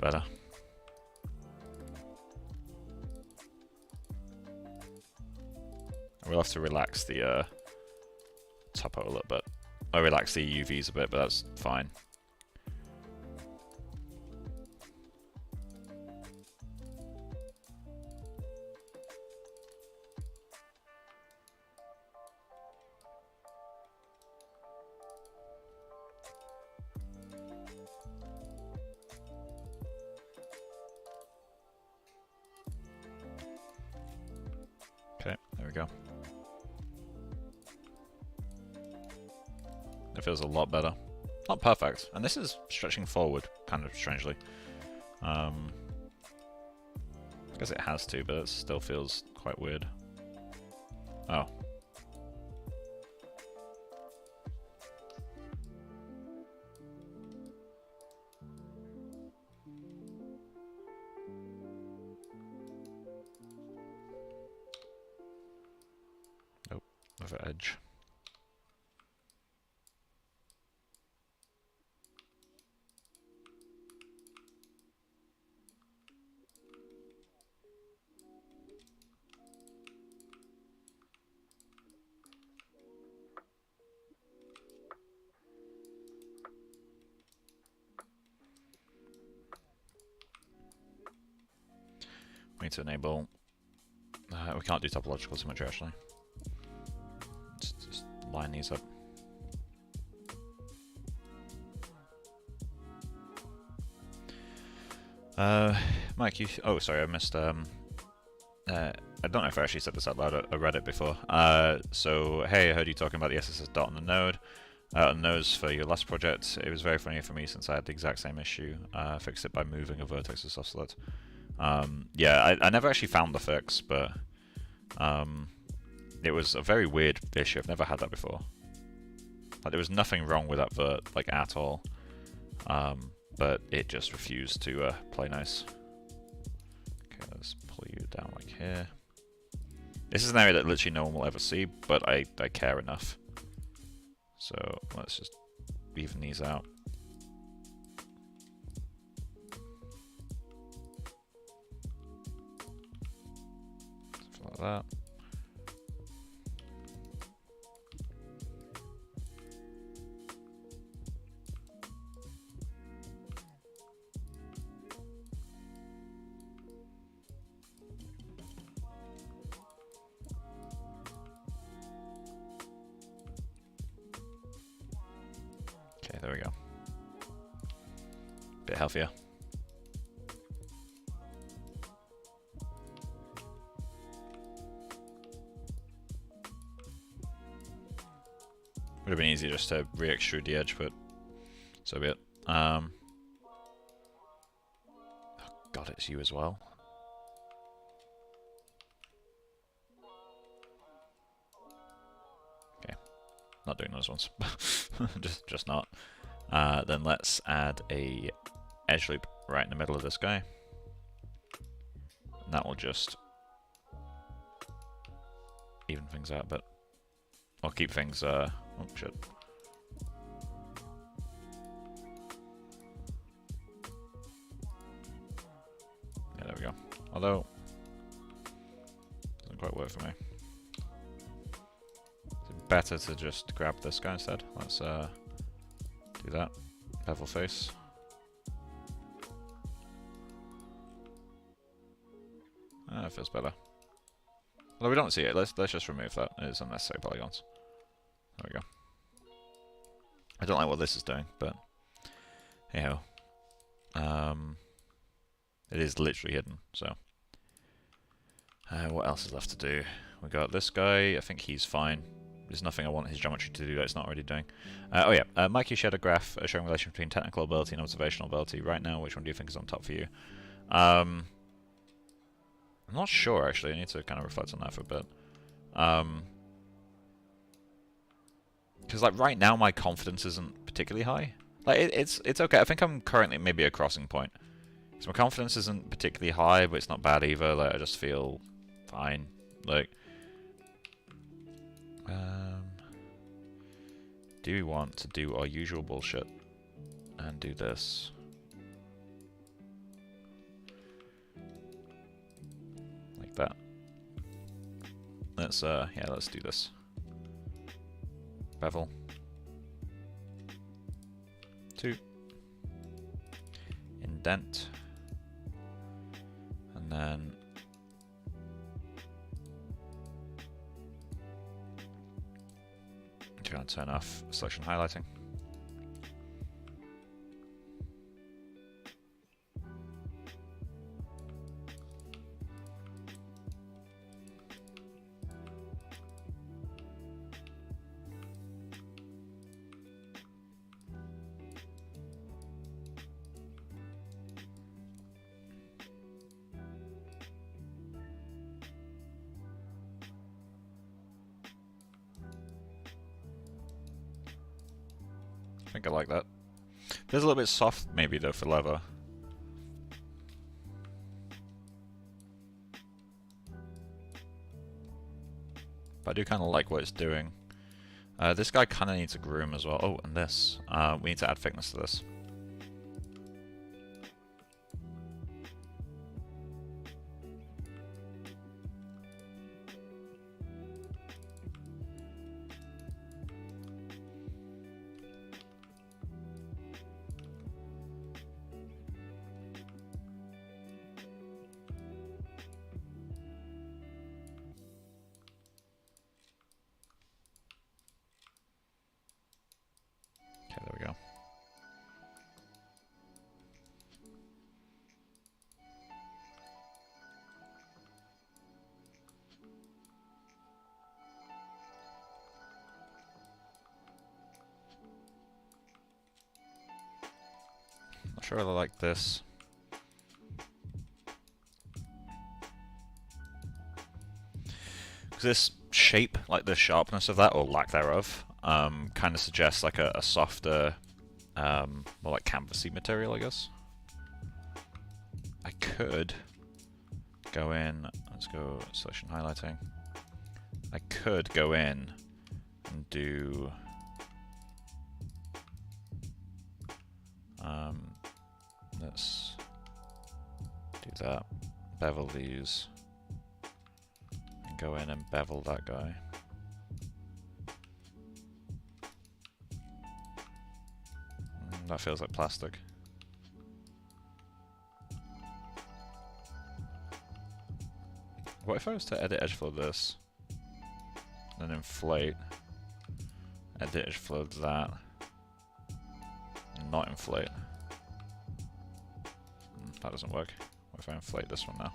Better. We'll have to relax the topo a little bit. I'll relax the UVs a bit, but that's fine. we go. It feels a lot better. Not perfect, and this is stretching forward, kind of strangely. I guess it has to, but it still feels quite weird. Oh. Nope, over edge. We need to enable. We can't do topological symmetry actually. Just line these up. Mike, oh, sorry, I missed. I don't know if I actually said this out loud. I read it before. So, hey, I heard you talking about the SSS dot on the node. On nose for your last project. It was very funny for me since I had the exact same issue. Fixed it by moving a vertex to soft select. Yeah, I never actually found the fix, but it was a very weird issue. I've never had that before. Like, there was nothing wrong with that vert, like, at all. But it just refused to play nice. Okay, let's pull you down like here. This is an area that literally no one will ever see, but I care enough. So let's just even these out. Something like that. Okay, there we go. Bit healthier. Would have been easier just to re-extrude the edge, but so be it. Oh God, it's you as well. Okay, not doing those ones. just not. Then let's add a edge loop right in the middle of this guy. And that will just even things out, but I'll keep things, oh shit. Yeah, there we go. Although, doesn't quite work for me. It's better to just grab this guy instead. Let's do that. Bevel face. It feels better. Although we don't see it, let's just remove that. It's unnecessary polygons. There we go. I don't like what this is doing, but hey ho. It is literally hidden, so. What else is left to do? We got this guy, I think he's fine. There's nothing I want his geometry to do that it's not already doing. Oh yeah, Mike, you shared a graph showing relation between technical ability and observational ability. Right now, which one do you think is on top for you? I'm not sure, actually. I need to kind of reflect on that for a bit. Because like right now, my confidence isn't particularly high. Like it's okay. I think I'm currently maybe a crossing point. So my confidence isn't particularly high, but it's not bad either. Like I just feel fine. Like, do we want to do our usual bullshit and do this? Like that. Let's yeah, let's do this. Bevel. 2. Indent. And then trying to turn off selection highlighting. think I like that. Feels a little bit soft maybe though for leather. But I do kind of like what it's doing. This guy kind of needs a groom as well. Oh, and this. We need to add thickness to this. Okay, there we go. Not sure whether I like this. Because this shape, like the sharpness of that, or lack thereof, kind of suggests like a softer, more like canvasy material, I guess. I could go in, let's go selection highlighting. I could go in and do let's do that, bevel these, and go in and bevel that guy. That feels like plastic. What if I was to edit edge flow this, and inflate, edit edge flow that, and not inflate? That doesn't work. What if I inflate this one now?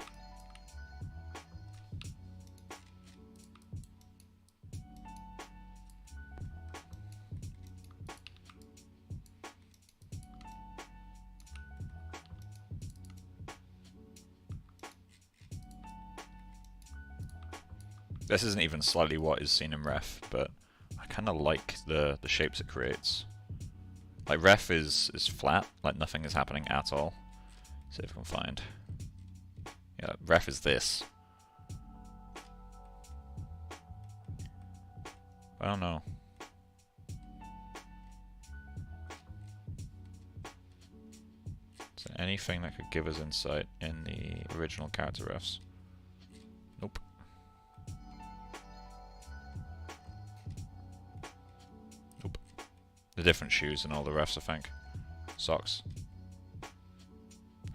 This isn't even slightly what is seen in ref, but I kind of like the shapes it creates. Like ref is flat, like nothing is happening at all. See if we can find. Yeah, ref is this. I don't know. Is there anything that could give us insight in the original character refs? Nope. Nope. The different shoes in all the refs, I think. Socks.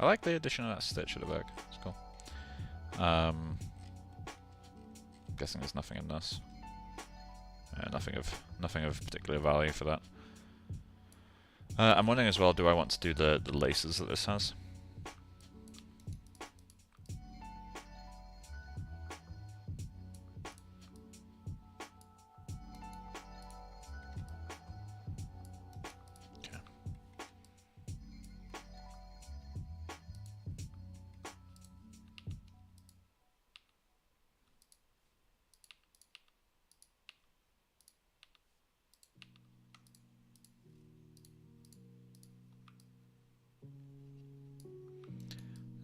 I like the addition of that stitch at the back. It's cool. Guessing there's nothing in this. Nothing of particular value for that. I'm wondering as well, do I want to do the laces that this has? Okay.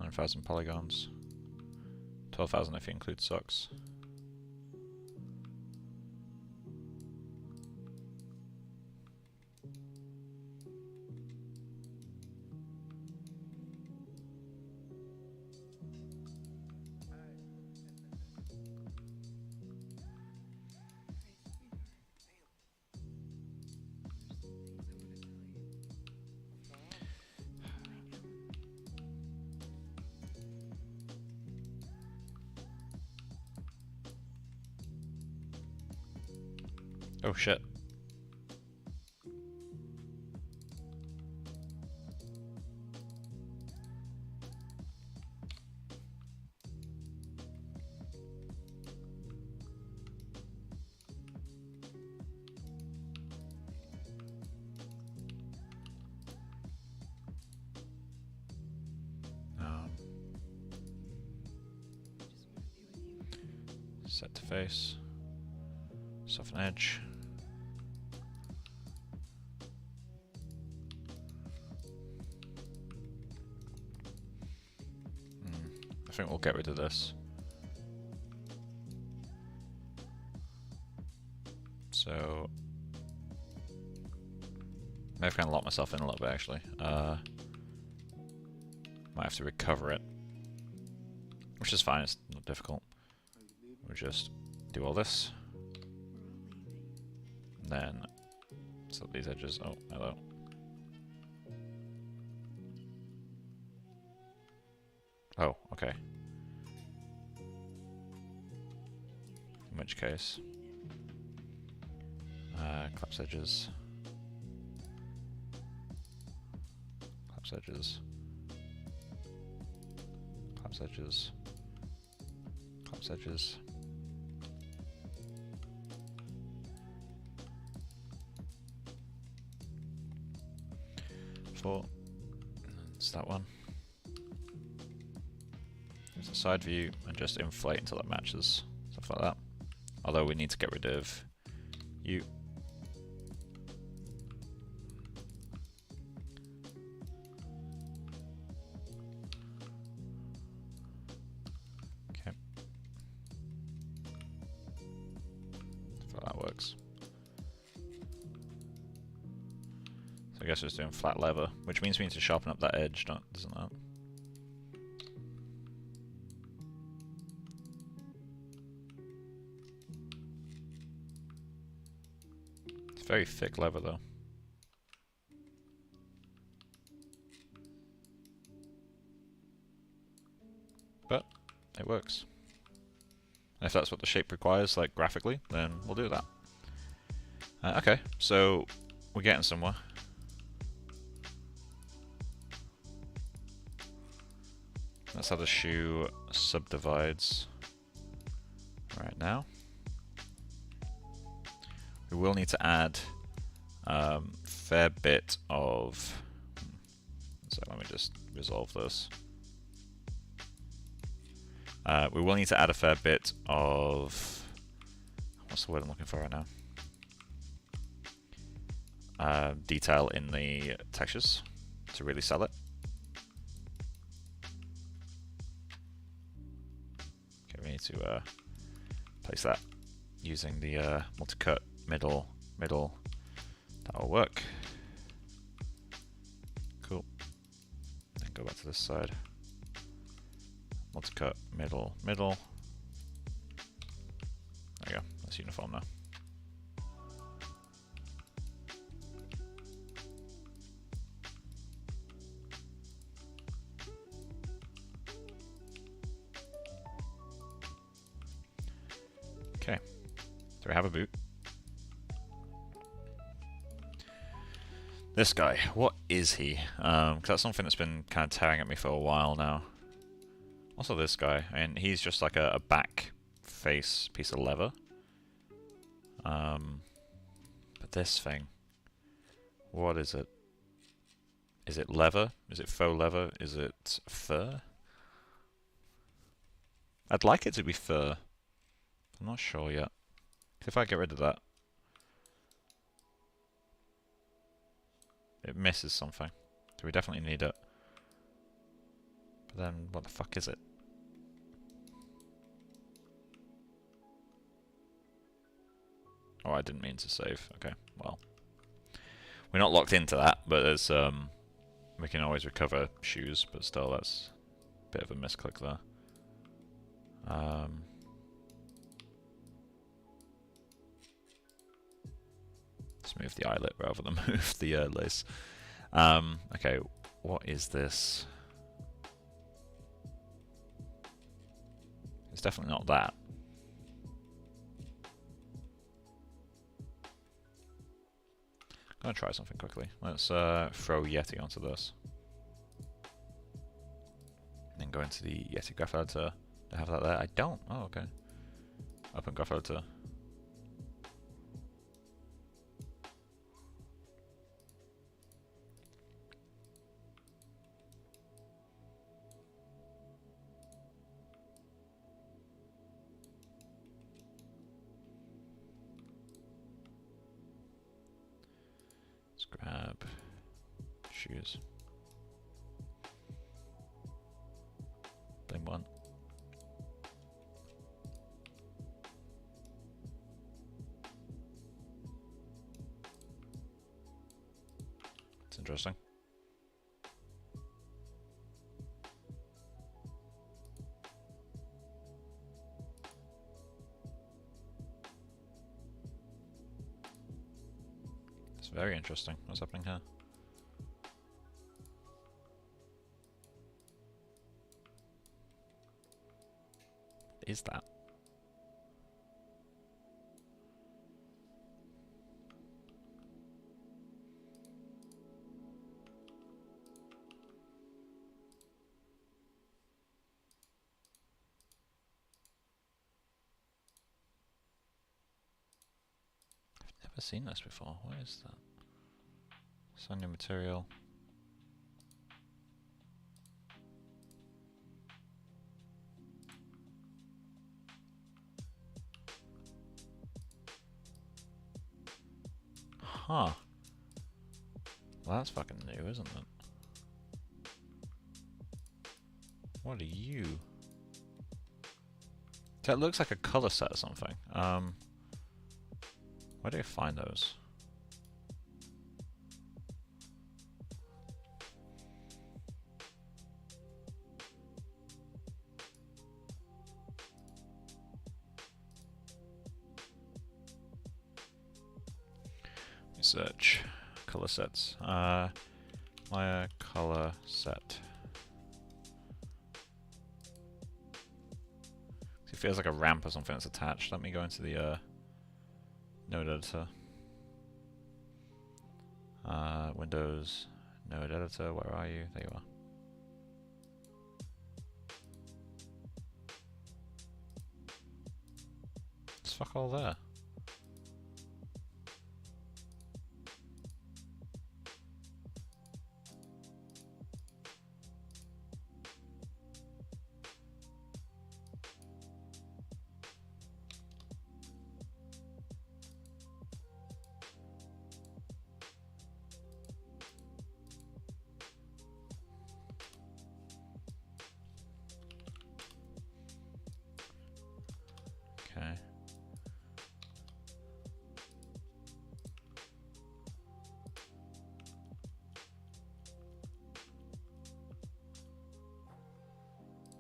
$9,000 polygons. 12,000 if you include socks. Oh shit. Set to face. Soften edge. think we'll get rid of this. So maybe I've kind of locked myself in a little bit actually. Might have to recover it, which is fine, it's not difficult. We'll just do all this. And then set these edges. Oh, hello. Oh, okay. In which case, collapse edges. Collapse edges. Collapse edges. Collapse edges. It's that one. There's a side view and just inflate until it matches. Stuff like that. Although we need to get rid of you. Okay. So that works. I guess we're just doing flat lever, which means we need to sharpen up that edge, doesn't that? It's a very thick lever though. But it works. And if that's what the shape requires, like graphically, then we'll do that. Okay, so we're getting somewhere. That's how the shoe subdivides right now. We will need to add a fair bit of... So let me just resolve this. We will need to add a fair bit of... What's the word I'm looking for right now? Detail in the textures to really sell it. We need to place that using the multi-cut middle. That'll work. Cool. Then go back to this side. Multi-cut middle. There you go. That's uniform now. Okay, do we have a boot? This guy, what is he? Because that's something that's been kind of tearing at me for a while now. Also this guy, I mean, he's just like a back face piece of leather. But this thing, what is it? Is it leather? Is it faux leather? Is it fur? I'd like it to be fur. I'm not sure yet. If I get rid of that, it misses something. So we definitely need it. But then, what the fuck is it? Oh, I didn't mean to save. Okay, well. We're not locked into that, but there's we can always recover shoes, but still that's a bit of a misclick there. Let's move the eyelet rather than move the lace. Okay, what is this? It's definitely not that. I'm gonna try something quickly. Let's throw Yeti onto this. And then go into the Yeti graph editor. Do I have that there? I don't. Oh, okay. Open graph editor. Grab shoes. Blame one. interesting. It's very interesting. What's happening here? What is that? Never seen this before. What is that? Some new material. Huh. Well, that's fucking new, isn't it? What are you? That looks like a color set or something. Where do you find those? Search color sets. Maya color set. It feels like a ramp or something that's attached. Let me go into the node editor. Windows node editor. Where are you? There you are. It's fuck all there. Okay.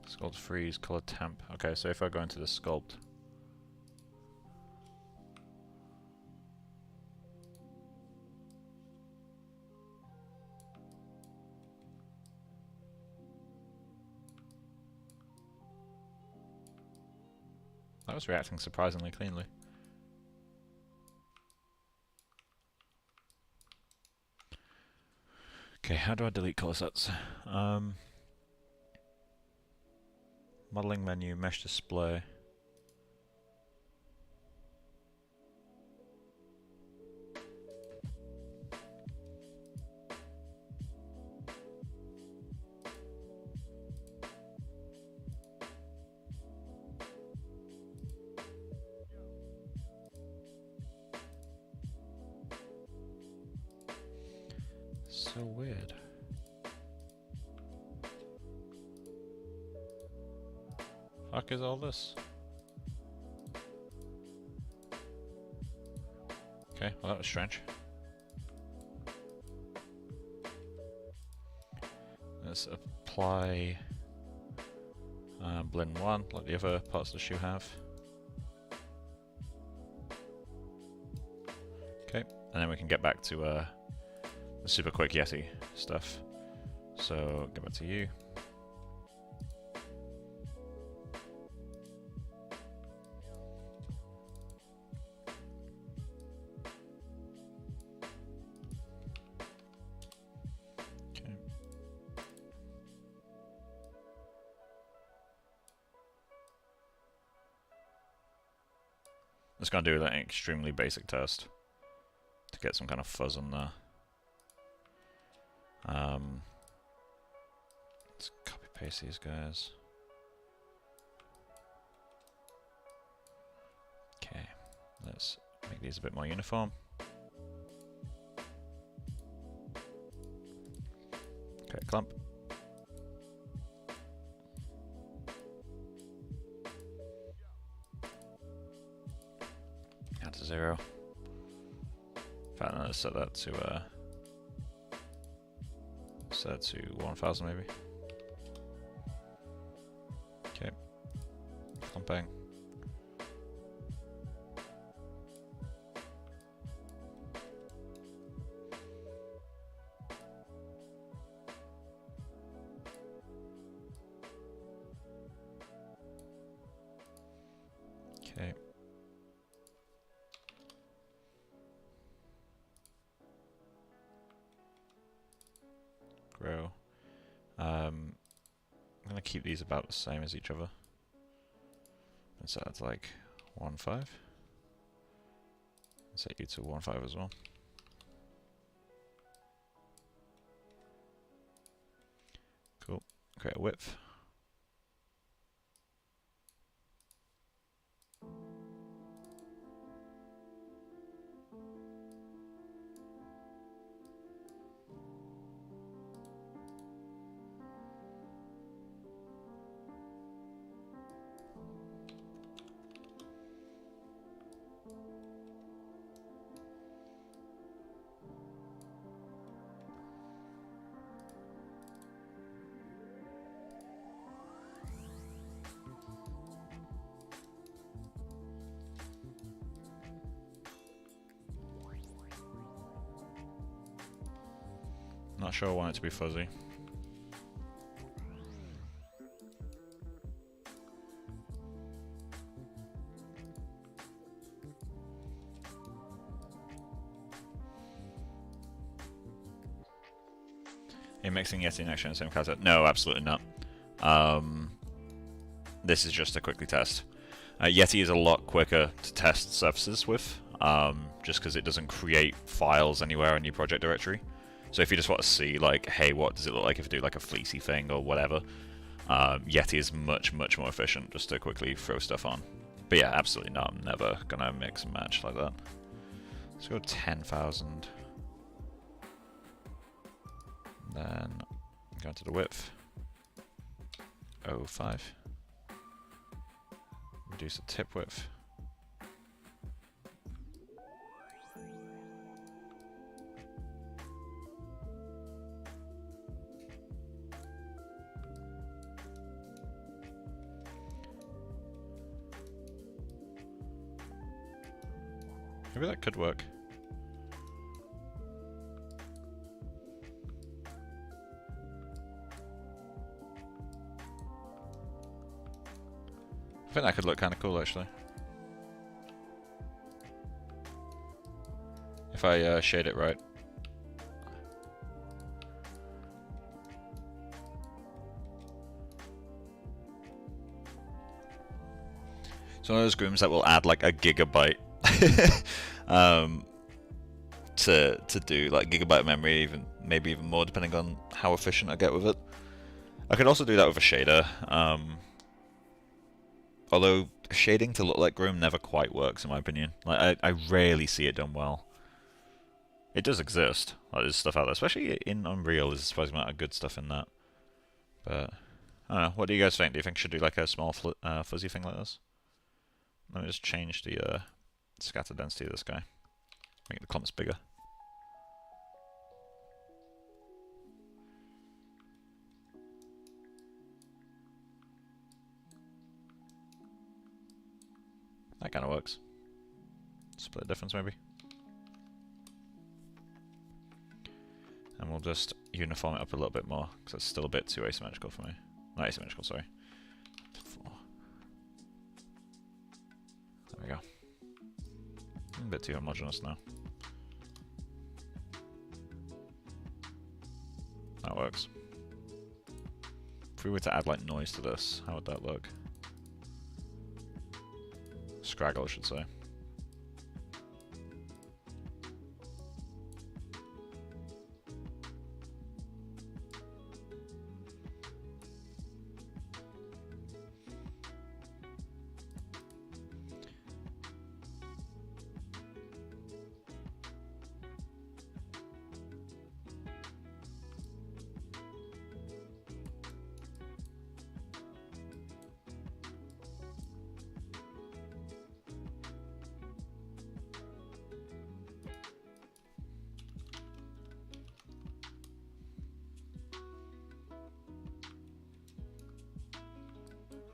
Sculpt freeze, color temp. Okay, so if I go into the sculpt. That was reacting surprisingly cleanly. Okay, how do I delete color sets? Modeling menu, mesh display. So weird. Fuck is all this? Okay, well that was strange. Let's apply blend 1 like the other parts of the shoe have. Okay, and then we can get back to the super quick Yeti stuff. So go back to you. Okay. Just gonna do an extremely basic test to get some kind of fuzz on there. Let's copy paste these guys. Okay, let's make these a bit more uniform. Okay, clump. Add to 0. In fact, let's set that to Set to 1000 maybe. Okay. Clumping. Okay. Grow. I'm gonna keep these about the same as each other. And set that to like 1.5. Set you to 1.5 as well. Cool. Create a width. Not sure I want it to be fuzzy. Are you mixing Yeti and Action in the same concept? No, absolutely not. This is just to quickly test. Yeti is a lot quicker to test surfaces with, just because it doesn't create files anywhere in your project directory. So if you just want to see, like, hey, what does it look like if you do like a fleecy thing or whatever, Yeti is much, much more efficient just to quickly throw stuff on. But yeah, absolutely not. I'm never gonna mix and match like that. Let's go 10,000. Then go to the width. 0.5. Reduce the tip width. Maybe that could work. I think that could look kind of cool actually. If I shade it right. It's one of those Grooms that will add like a gigabyte to do like gigabyte of memory, even maybe even more depending on how efficient I get with it. I could also do that with a shader, although shading to look like Groom never quite works in my opinion. Like I rarely see it done well. It does exist, like there's stuff out there, especially in Unreal. There's a surprising amount of good stuff in that. But I don't know. What do you guys think? Do you think I should do like a small fuzzy thing like this? Let me just change the scatter density of this guy. Make the clumps bigger. That kind of works. Split difference maybe. And we'll just uniform it up a little bit more, because it's still a bit too asymmetrical for me. Not asymmetrical, sorry. There we go. A bit too homogeneous now. That works. If we were to add like noise to this, how would that look? Scraggle, I should say.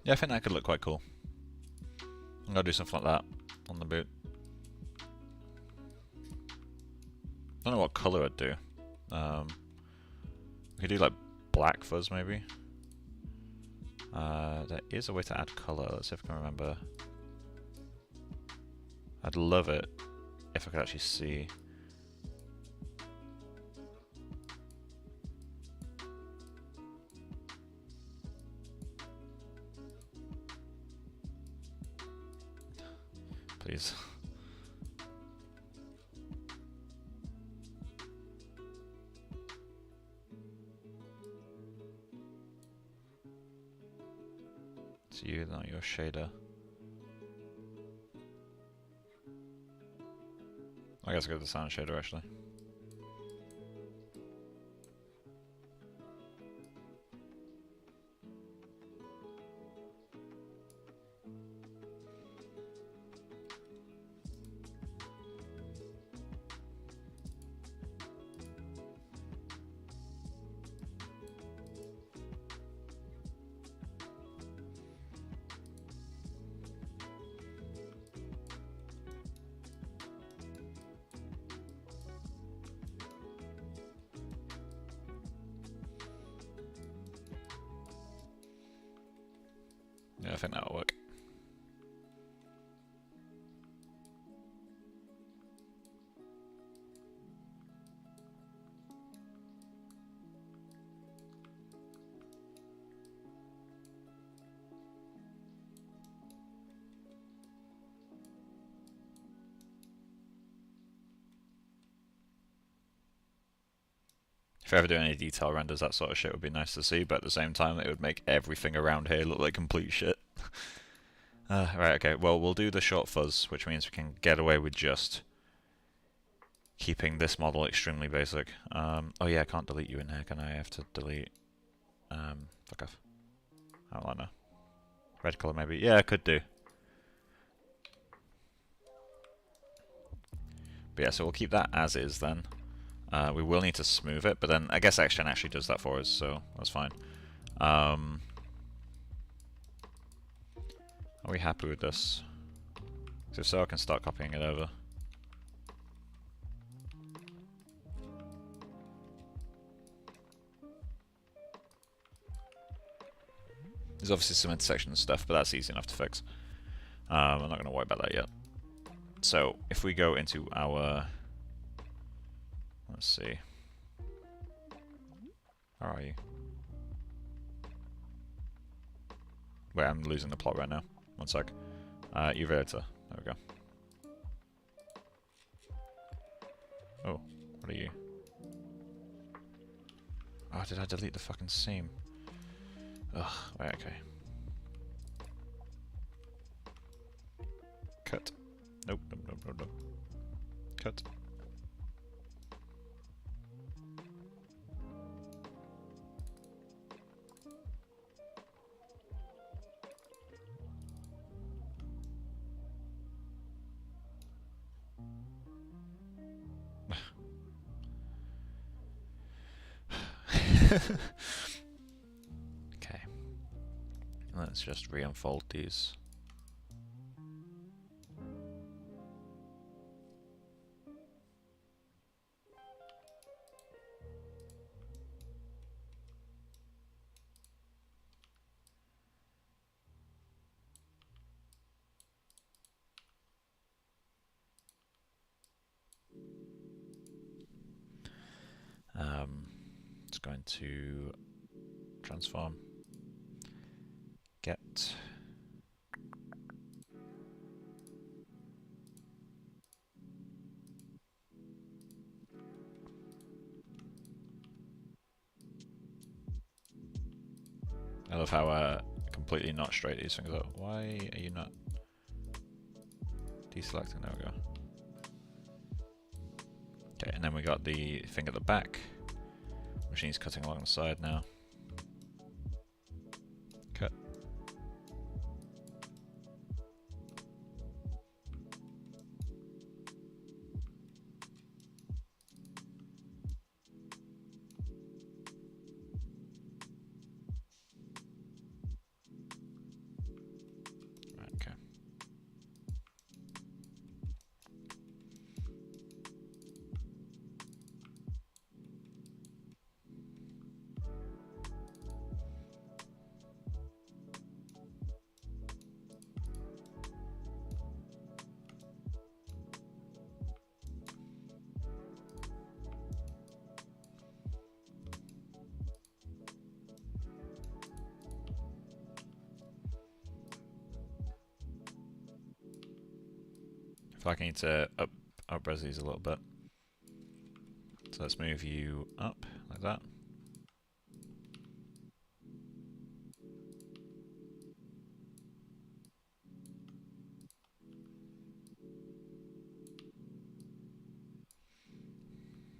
Yeah, I think that could look quite cool. I'm gonna do something like that on the boot. I don't know what colour I'd do. We could do like black fuzz maybe. There is a way to add colour. Let's see if I can remember. I'd love it if I could actually see. Please. It's you, not your shader. I guess I'll go to the sound shader actually. Yeah, I think that'll work. If I ever do any detail renders, that sort of shit would be nice to see, but at the same time it would make everything around here look like complete shit. Right, okay, well we'll do the short fuzz, which means we can get away with just keeping this model extremely basic. Oh yeah, I can't delete you in here, can I? I have to delete... fuck off. I don't know. Red colour maybe? Yeah, I could do. But yeah, so we'll keep that as is then. We will need to smooth it, but then I guess XGen actually does that for us, so that's fine. Are we happy with this? Because if so, I can start copying it over. There's obviously some intersection stuff, but that's easy enough to fix. I'm not going to worry about that yet. So, if we go into our... Let's see. Where are you? Wait, I'm losing the plot right now. One sec. UV editor. There we go. Oh, what are you? Oh, did I delete the fucking seam? Ugh, wait, okay. Cut. Nope, nope, nope, nope, nope. Cut. Okay. Let's just re-unfold these. It's going to transform. Get. I love how completely not straight these things are. Why are you not deselecting? There we go. Okay, and then we got the thing at the back. Machine's cutting along the side now. Cut. feel like I need to up-res these a little bit. So let's move you up like that.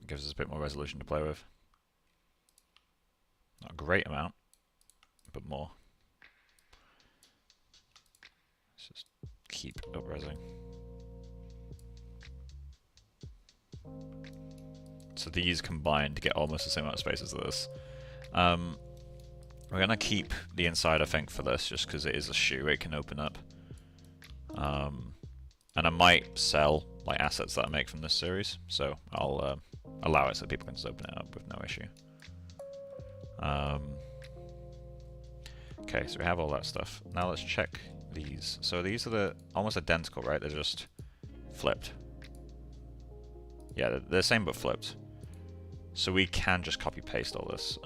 Gives us a bit more resolution to play with. Not a great amount, but more. Let's just keep up-resing. So these combined to get almost the same amount of space as this. We're going to keep the inside, I think, for this, just because it is a shoe, it can open up. And I might sell like assets that I make from this series, so I'll allow it so people can just open it up with no issue. Okay, so we have all that stuff. Now let's check these. So these are almost identical, right? They're just flipped. Yeah, they're the same but flipped. So we can just copy paste all this.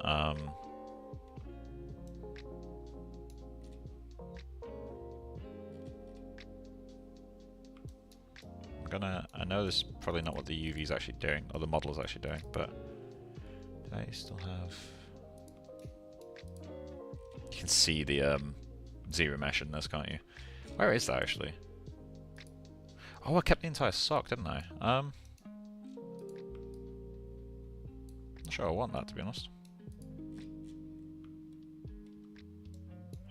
I know this is probably not what the UV is actually doing, or the model is actually doing, but do I still have... You can see the zero mesh in this, can't you? Where is that actually? Oh, I kept the entire sock, didn't I? Not sure I want that, to be honest.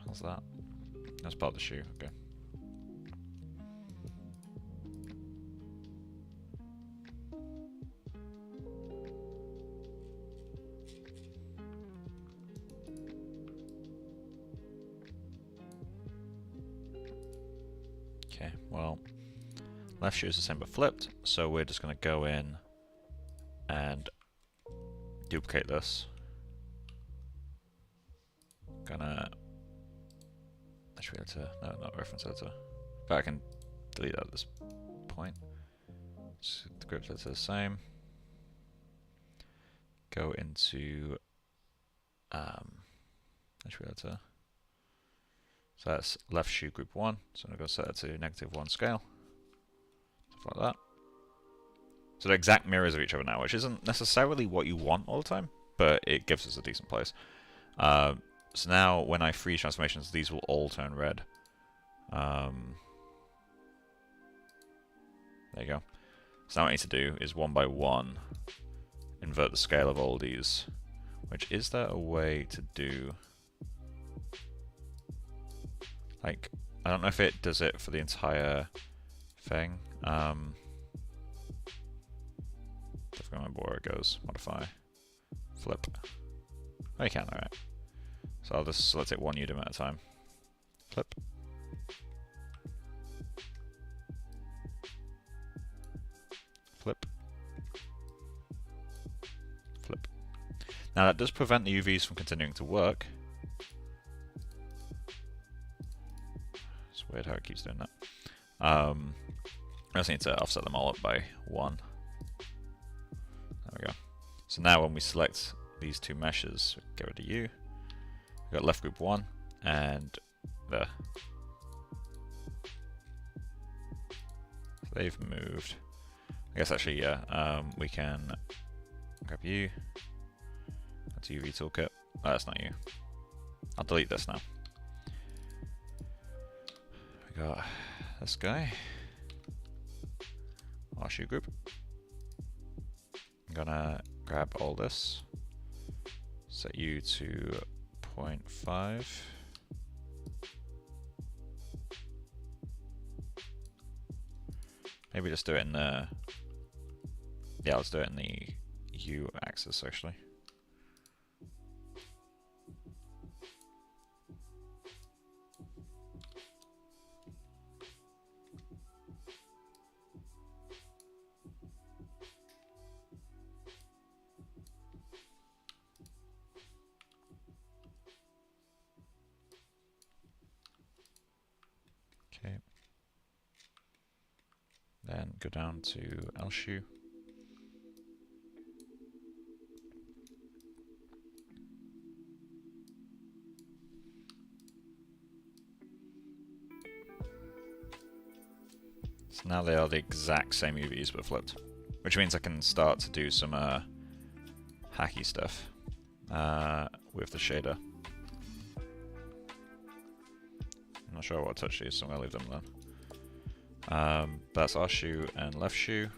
How's that? That's part of the shoe, okay. Okay, well, left shoe is the same but flipped, so we're just going to go in and duplicate this. Gonna actually editor, no, not reference editor. But I can delete that at this point. So the script editor the same. Go into actually editor. So that's left shoe group 1. So I'm going to set it to -1 scale. Stuff like that. So they're exact mirrors of each other now, which isn't necessarily what you want all the time, but it gives us a decent place. So now when I freeze transformations, these will all turn red. There you go. So now what I need to do is one by one invert the scale of all these. Which, is there a way to do... Like, I don't know if it does it for the entire thing. I don't remember where it goes. Modify. Flip. Oh, you can, alright. So I'll just select it one UDIM at a time. Flip. Flip. Flip. Now that does prevent the UVs from continuing to work. It's weird how it keeps doing that. I just need to offset them all up by 1. There we go. So now when we select these two meshes, get rid of you. We've got left group 1 and there. So they've moved. I guess actually, yeah, we can grab you. That's UV toolkit. Oh, that's not you. I'll delete this now. We got this guy. Our shoe group. I'm gonna grab all this. Set you to 0.5. Maybe just do it in the... Yeah, let's do it in the U axis actually. Okay. Then go down to L shoe. So now they are the exact same UVs but flipped, which means I can start to do some hacky stuff with the shader. I'm not sure what touch these, so I'm going to leave them then. That's our shoe and left shoe.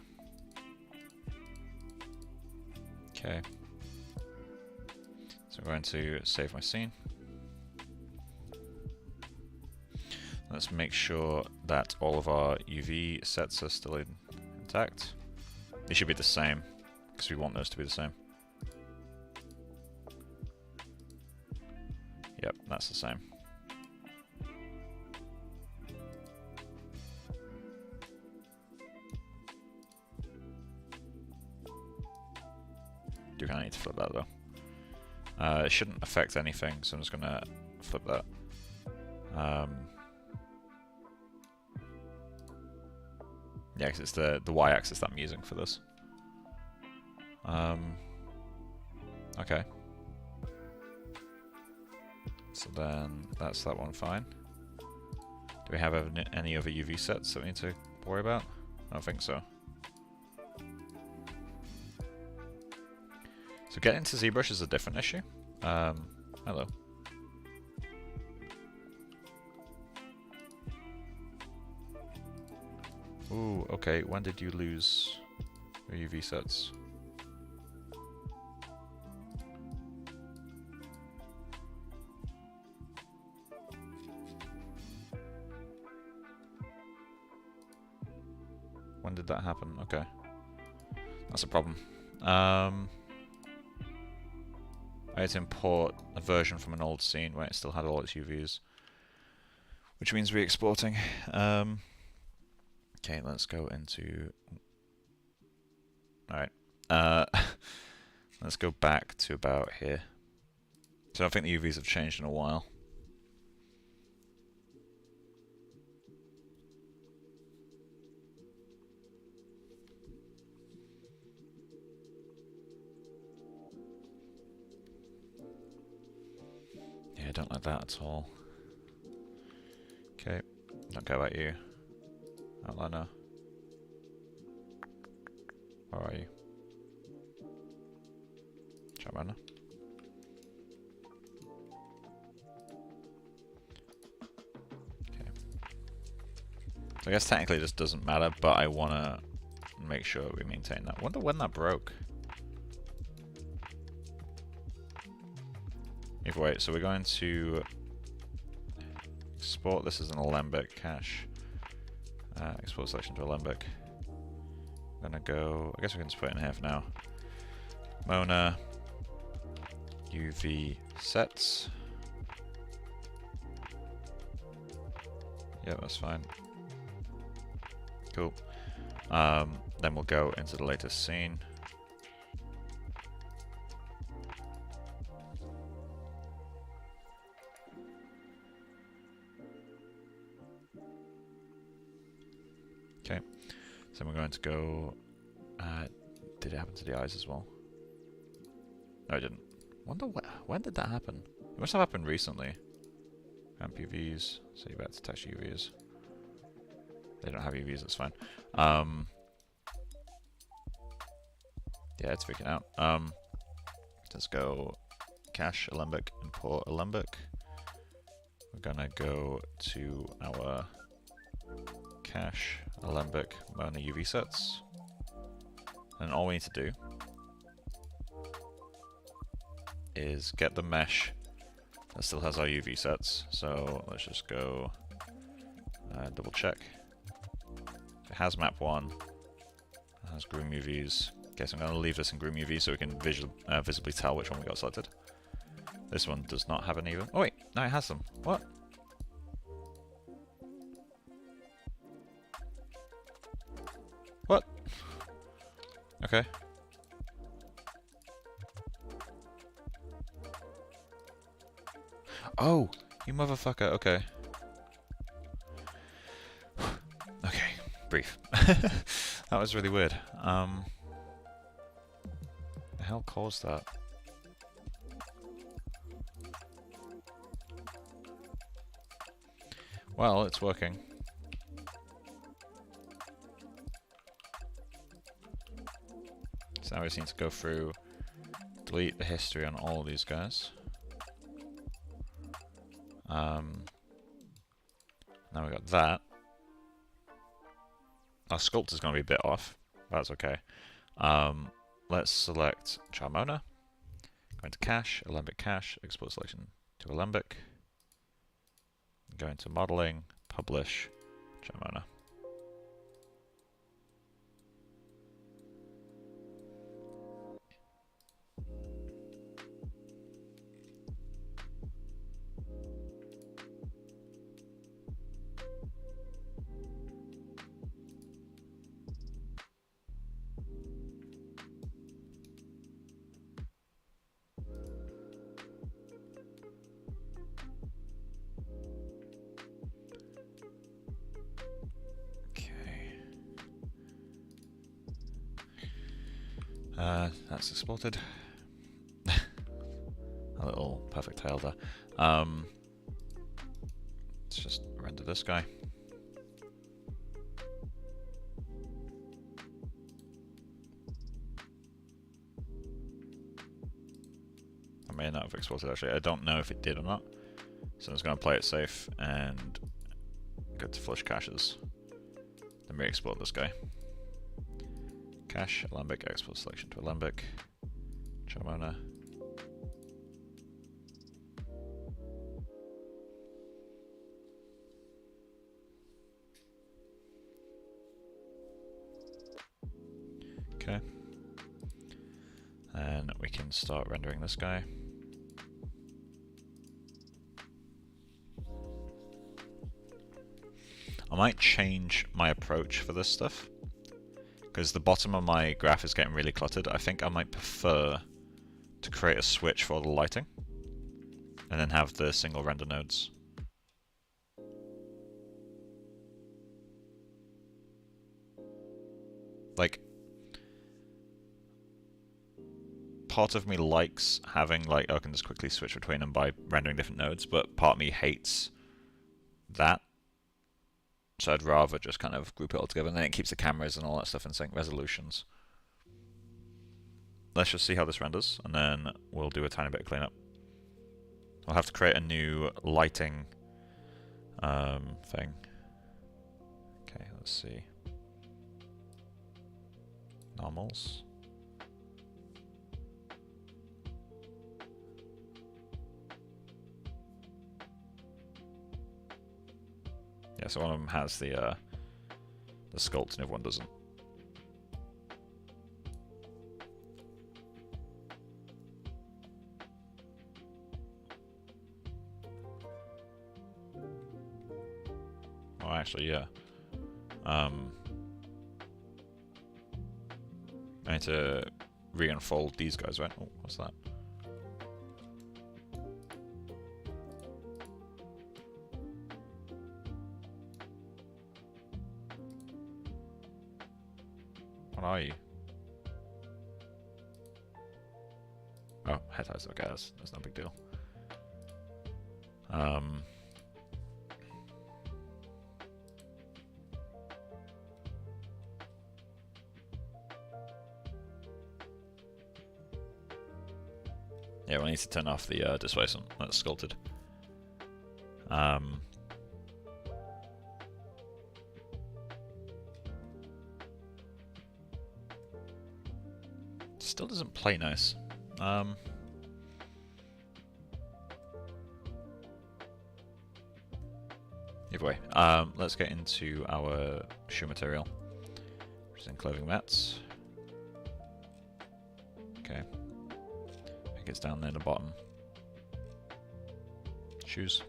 Okay. So I'm going to save my scene. Let's make sure that all of our UV sets are still intact. They should be the same, because we want those to be the same. Yep, that's the same. Do kind of need to flip that though. It shouldn't affect anything, so I'm just gonna flip that. Yeah, because it's the y-axis that I'm using for this. Okay. So then that's that one fine. Do we have any other UV sets that we need to worry about? I don't think so. So getting to ZBrush is a different issue. Hello. Ooh, okay, when did you lose your UV sets? When did that happen? Okay. That's a problem. I had to import a version from an old scene where it still had all its UVs, which means re-exporting. Okay, let's go into... Alright. Let's go back to about here. So I think the UVs have changed in a while. Yeah, I don't like that at all. Okay, don't care about you. Outliner. Where are you? Charmander. Okay. So I guess technically this doesn't matter, but I want to make sure we maintain that. Wonder when that broke. Either way, so we're going to export this as an Alembic cache. Export selection to Alembic. I'm gonna go, I guess we can just put it in here for now. Mona UV sets. Yeah, that's fine. Cool. Then we'll go into the latest scene. Okay, so we're going to go, did it happen to the eyes as well? No, it didn't. Wonder when did that happen? It must have happened recently. Amp UVs, so you better touch UVs. They don't have UVs, that's fine. Yeah, it's freaking out. Let's go cache Alembic, import Alembic. We're gonna go to our cache Alembic Mona UV sets, and all we need to do is get the mesh that still has our UV sets. So let's just go double check. It has map 1, it has Groom UVs. Okay, so I'm going to leave this in Groom UV so we can visibly tell which one we got selected. This one does not have an even. Oh wait, no, it has them. What? What? Okay. Oh, you motherfucker. Okay. Okay, brief. That was really weird. The hell caused that? Well, it's working. So now we just need to go through, delete the history on all of these guys. Now we got that. Our sculpt is going to be a bit off. That's okay. Let's select Charmona. Go into Cache, Alembic Cache, export selection to Alembic. Go into Modeling, Publish, Charmona. That's exported. A little perfect tail there. Let's just render this guy. I may not have exported actually. I don't know if it did or not. So I'm just going to play it safe and go to flush caches. Then re-export this guy. Cache, Alembic, export selection to Alembic, Charmona. Okay. And we can start rendering this guy. I might change my approach for this stuff, because the bottom of my graph is getting really cluttered. I think I might prefer to create a switch for the lighting, and then have the single render nodes. Like, part of me likes having, like, I can just quickly switch between them by rendering different nodes, but part of me hates that. So I'd rather just kind of group it all together, and then it keeps the cameras and all that stuff in sync resolutions. Let's just see how this renders, and then we'll do a tiny bit of cleanup. I'll have to create a new lighting thing. Okay, let's see. Normals. Yeah, so one of them has the sculpt and the other one doesn't. Oh, actually, yeah. I need to re-unfold these guys, right? Oh, what's that? What are you? Oh, head heights. Okay, that's no big deal. Yeah, we need to turn off the displacement. That's sculpted. Still doesn't play nice. Either way, let's get into our shoe material, which is in clothing mats. Okay. It gets down near the bottom. Shoes.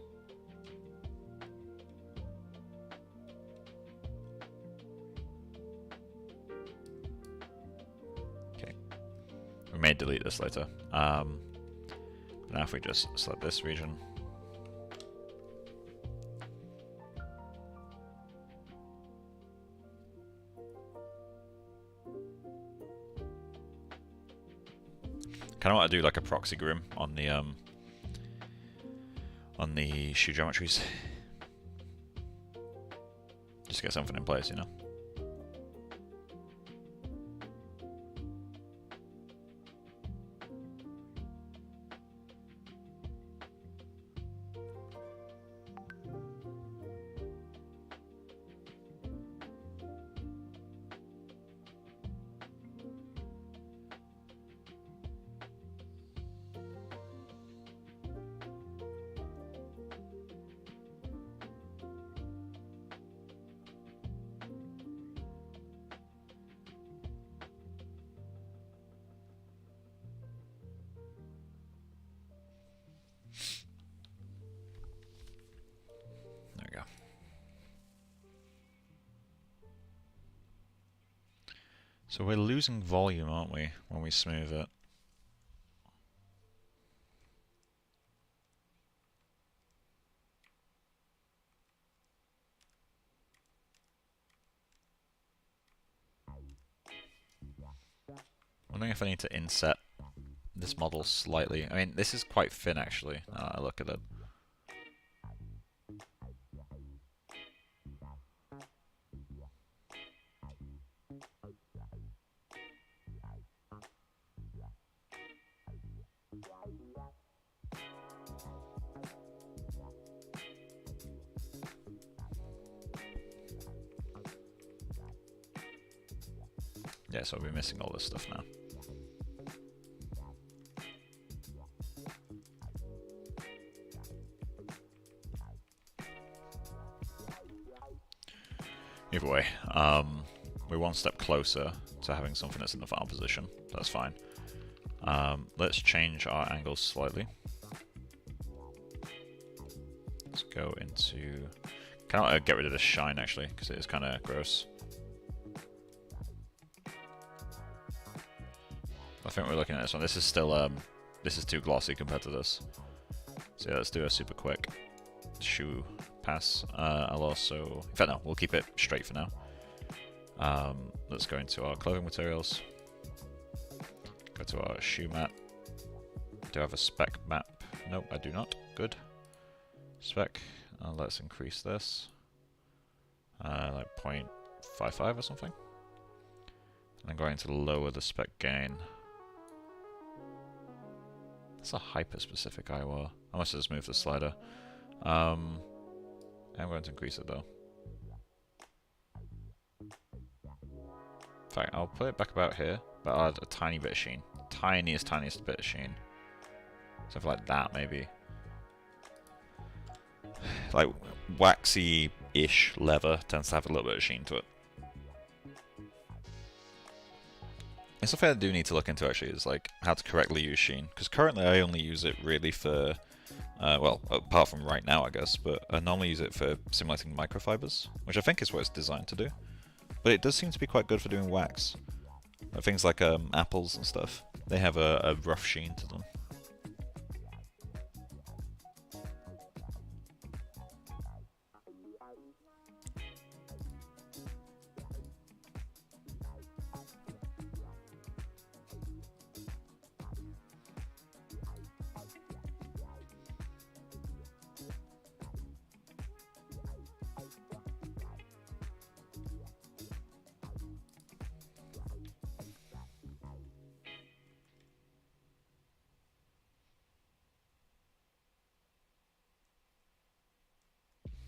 Okay. We may delete this later. Now if we just select this region. Kind of want to do like a proxy Groom on the shoe geometries. Just get something in place, you know. So we're losing volume, aren't we, when we smooth it? I'm wondering if I need to inset this model slightly. I mean, this is quite thin actually, now that I look at it. Yeah, so I'll be missing all this stuff now. Either way, we're one step closer to having something that's in the final position. That's fine. Let's change our angles slightly. Let's go into... Can I get rid of the shine actually, because it is kind of gross. I think we're looking at this one. This is still this is too glossy compared to this. So yeah, let's do a super quick shoe pass. I'll also, in fact no, we'll keep it straight for now. Let's go into our clothing materials. Go to our shoe mat. Do I have a spec map? Nope, I do not. Good. Spec. Let's increase this. Like 0.55 or something. And I'm going to lower the spec gain. That's a hyper-specific IOR. I must have just moved the slider. I'm going to increase it though. In fact, I'll put it back about here, but I'll add a tiny bit of sheen. Tiniest bit of sheen. Something like that, maybe. Like, waxy-ish leather tends to have a little bit of sheen to it. And something I do need to look into actually is like how to correctly use sheen, because currently I only use it really for, well, apart from right now I guess, but I normally use it for simulating microfibers, which I think is what it's designed to do. But it does seem to be quite good for doing wax. Things like apples and stuff, they have a rough sheen to them.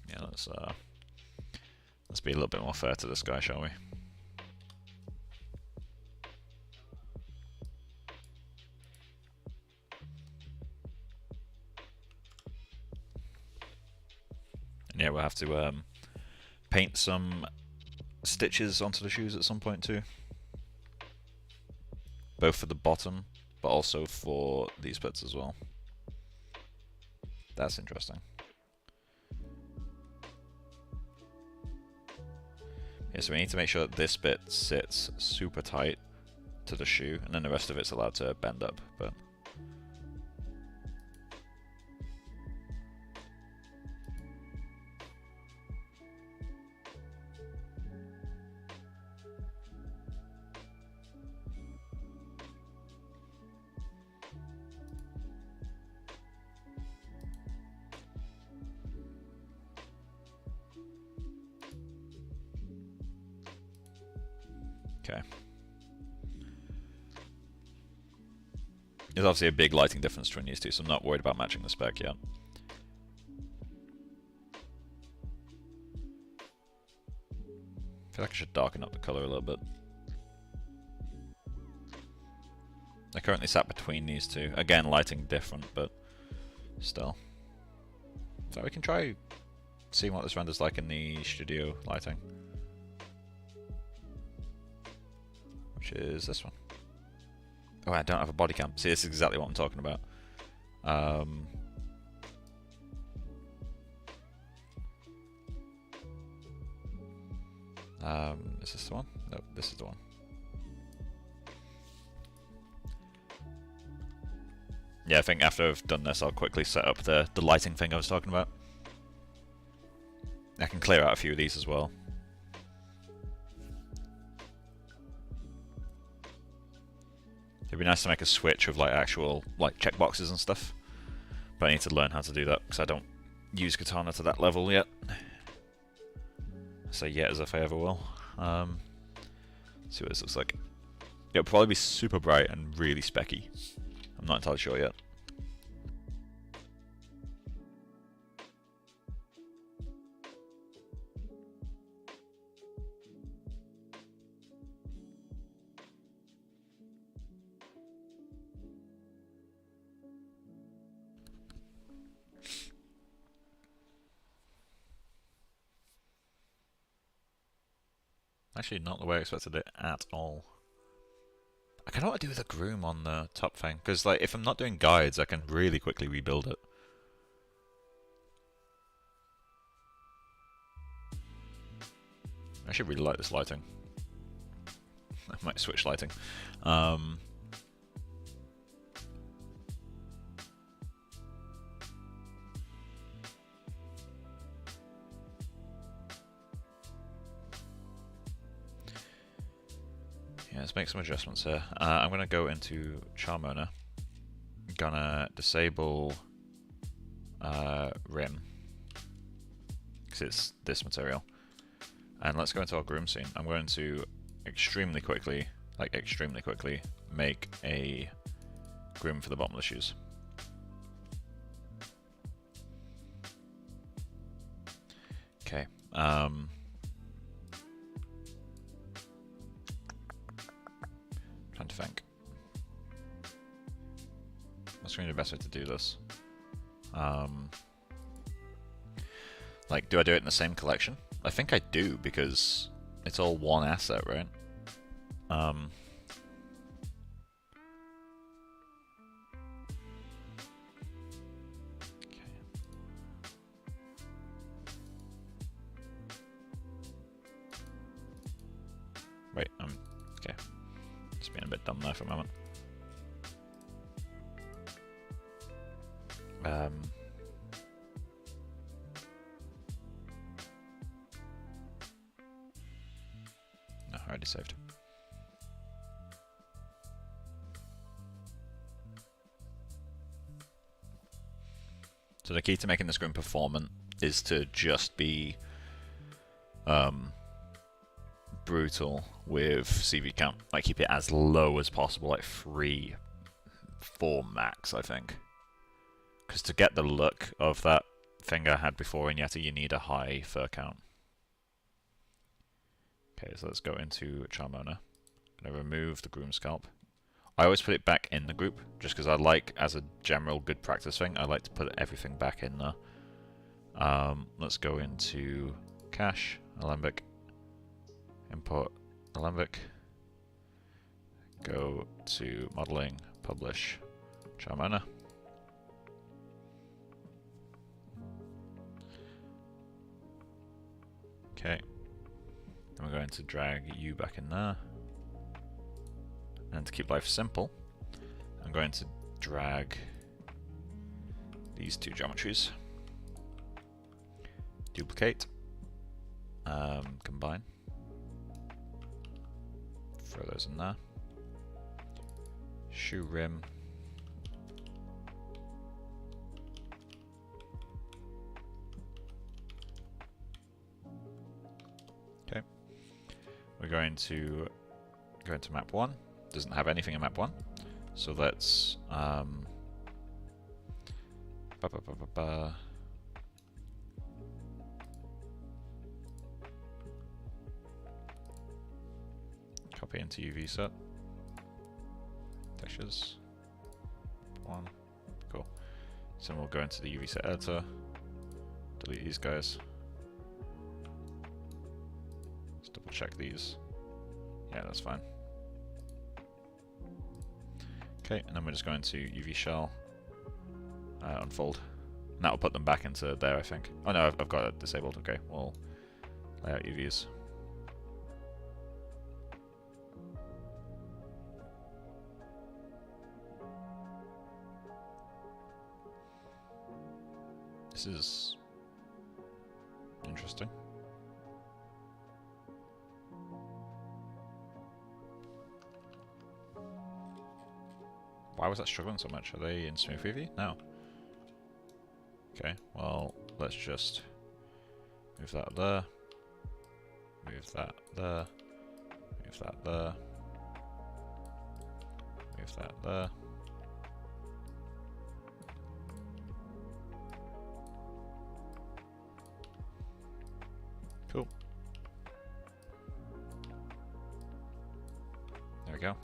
Yeah, let's be a little bit more fair to this guy, shall we? And yeah, we'll have to paint some stitches onto the shoes at some point too. Both for the bottom, but also for these bits as well. That's interesting. Yeah, so we need to make sure that this bit sits super tight to the shoe, and then the rest of it's allowed to bend up, but... Okay. There's obviously a big lighting difference between these two, so I'm not worried about matching the spec yet. I feel like I should darken up the color a little bit. I currently sat between these two. Again, lighting different, but still. So we can try seeing what this renders like in the studio lighting. Which is this one. Oh, I don't have a body cam. See, this is exactly what I'm talking about. Is this the one? No, this is the one. Yeah, I think after I've done this, I'll quickly set up the lighting thing I was talking about. I can clear out a few of these as well. It'd be nice to make a switch with like actual like checkboxes and stuff, but I need to learn how to do that because I don't use Katana to that level yet. I say yet as if I ever will. See what this looks like. It'll probably be super bright and really specky. I'm not entirely sure yet. Actually, not the way I expected it at all. I kind of want to do the Groom on the top thing, because like if I'm not doing guides, I can really quickly rebuild it. I actually really like this lighting. I might switch lighting. Yeah, let's make some adjustments here. I'm going to go into Charm Owner. I'm going to disable Rim, because it's this material. And let's go into our Groom scene. I'm going to extremely quickly make a Groom for the bottom of the shoes. Okay. Trying to think. What's going to be the best way to do this? Like, do I do it in the same collection? I think I do, because it's all one asset, right? Okay. Wait, okay. Just being a bit dumb there for a moment. No, I already saved. So the key to making this Groom performant is to just be brutal with CV count. Like keep it as low as possible, like 3, 4 max, I think. Because to get the look of that thing I had before in Yeti, you need a high fur count. Okay, so let's go into Charm Owner. I'm going to remove the Groom scalp. I always put it back in the group, just because I like, as a general good practice thing, I like to put everything back in there. Let's go into Cache, Alembic, import Alembic, go to Modeling, Publish, Charm Owner. Okay, then we're going to drag you back in there. And to keep life simple, I'm going to drag these 2 geometries, duplicate, combine, throw those in there, shoe rim, okay, we're going to go into map 1. Doesn't have anything in map 1, so let's copy into UV set, textures, 1, cool. So we'll go into the UV set editor, delete these guys, let's double check these, yeah, that's fine. Okay, and then we're just going to UV shell, unfold, and that will put them back into there, I think. Oh no, I've got it disabled. Okay, we'll lay out UVs. This is interesting. Why was that struggling so much? Are they in smooth UV? No. Okay, well, let's just move that there. Move that there. Move that there. Move that there. Cool. There we go.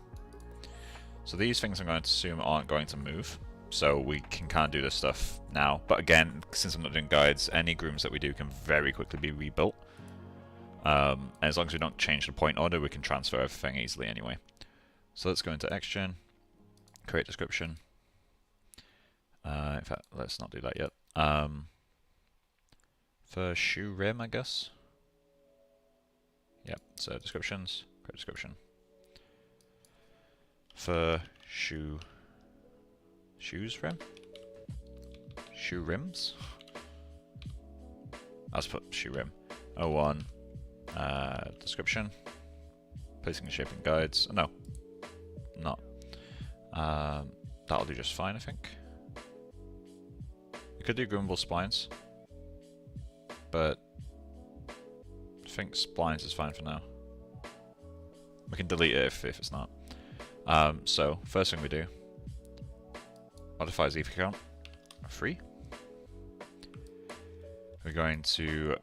So these things I'm going to assume aren't going to move, so we can kind of do this stuff now. But again, since I'm not doing guides, any grooms that we do can very quickly be rebuilt. And as long as we don't change the point order, we can transfer everything easily anyway. So let's go into XGen, create description. In fact, let's not do that yet. For shoe rim, I guess. Yep, so descriptions, create description. For shoes rim? Shoe rims? I'll just put shoe rim. 01, description. Placing the shaping guides. No, not. That'll do just fine, I think. We could do groomable splines, but I think splines is fine for now. We can delete it if it's not. So first thing we do, modify Z count, 3. We're going to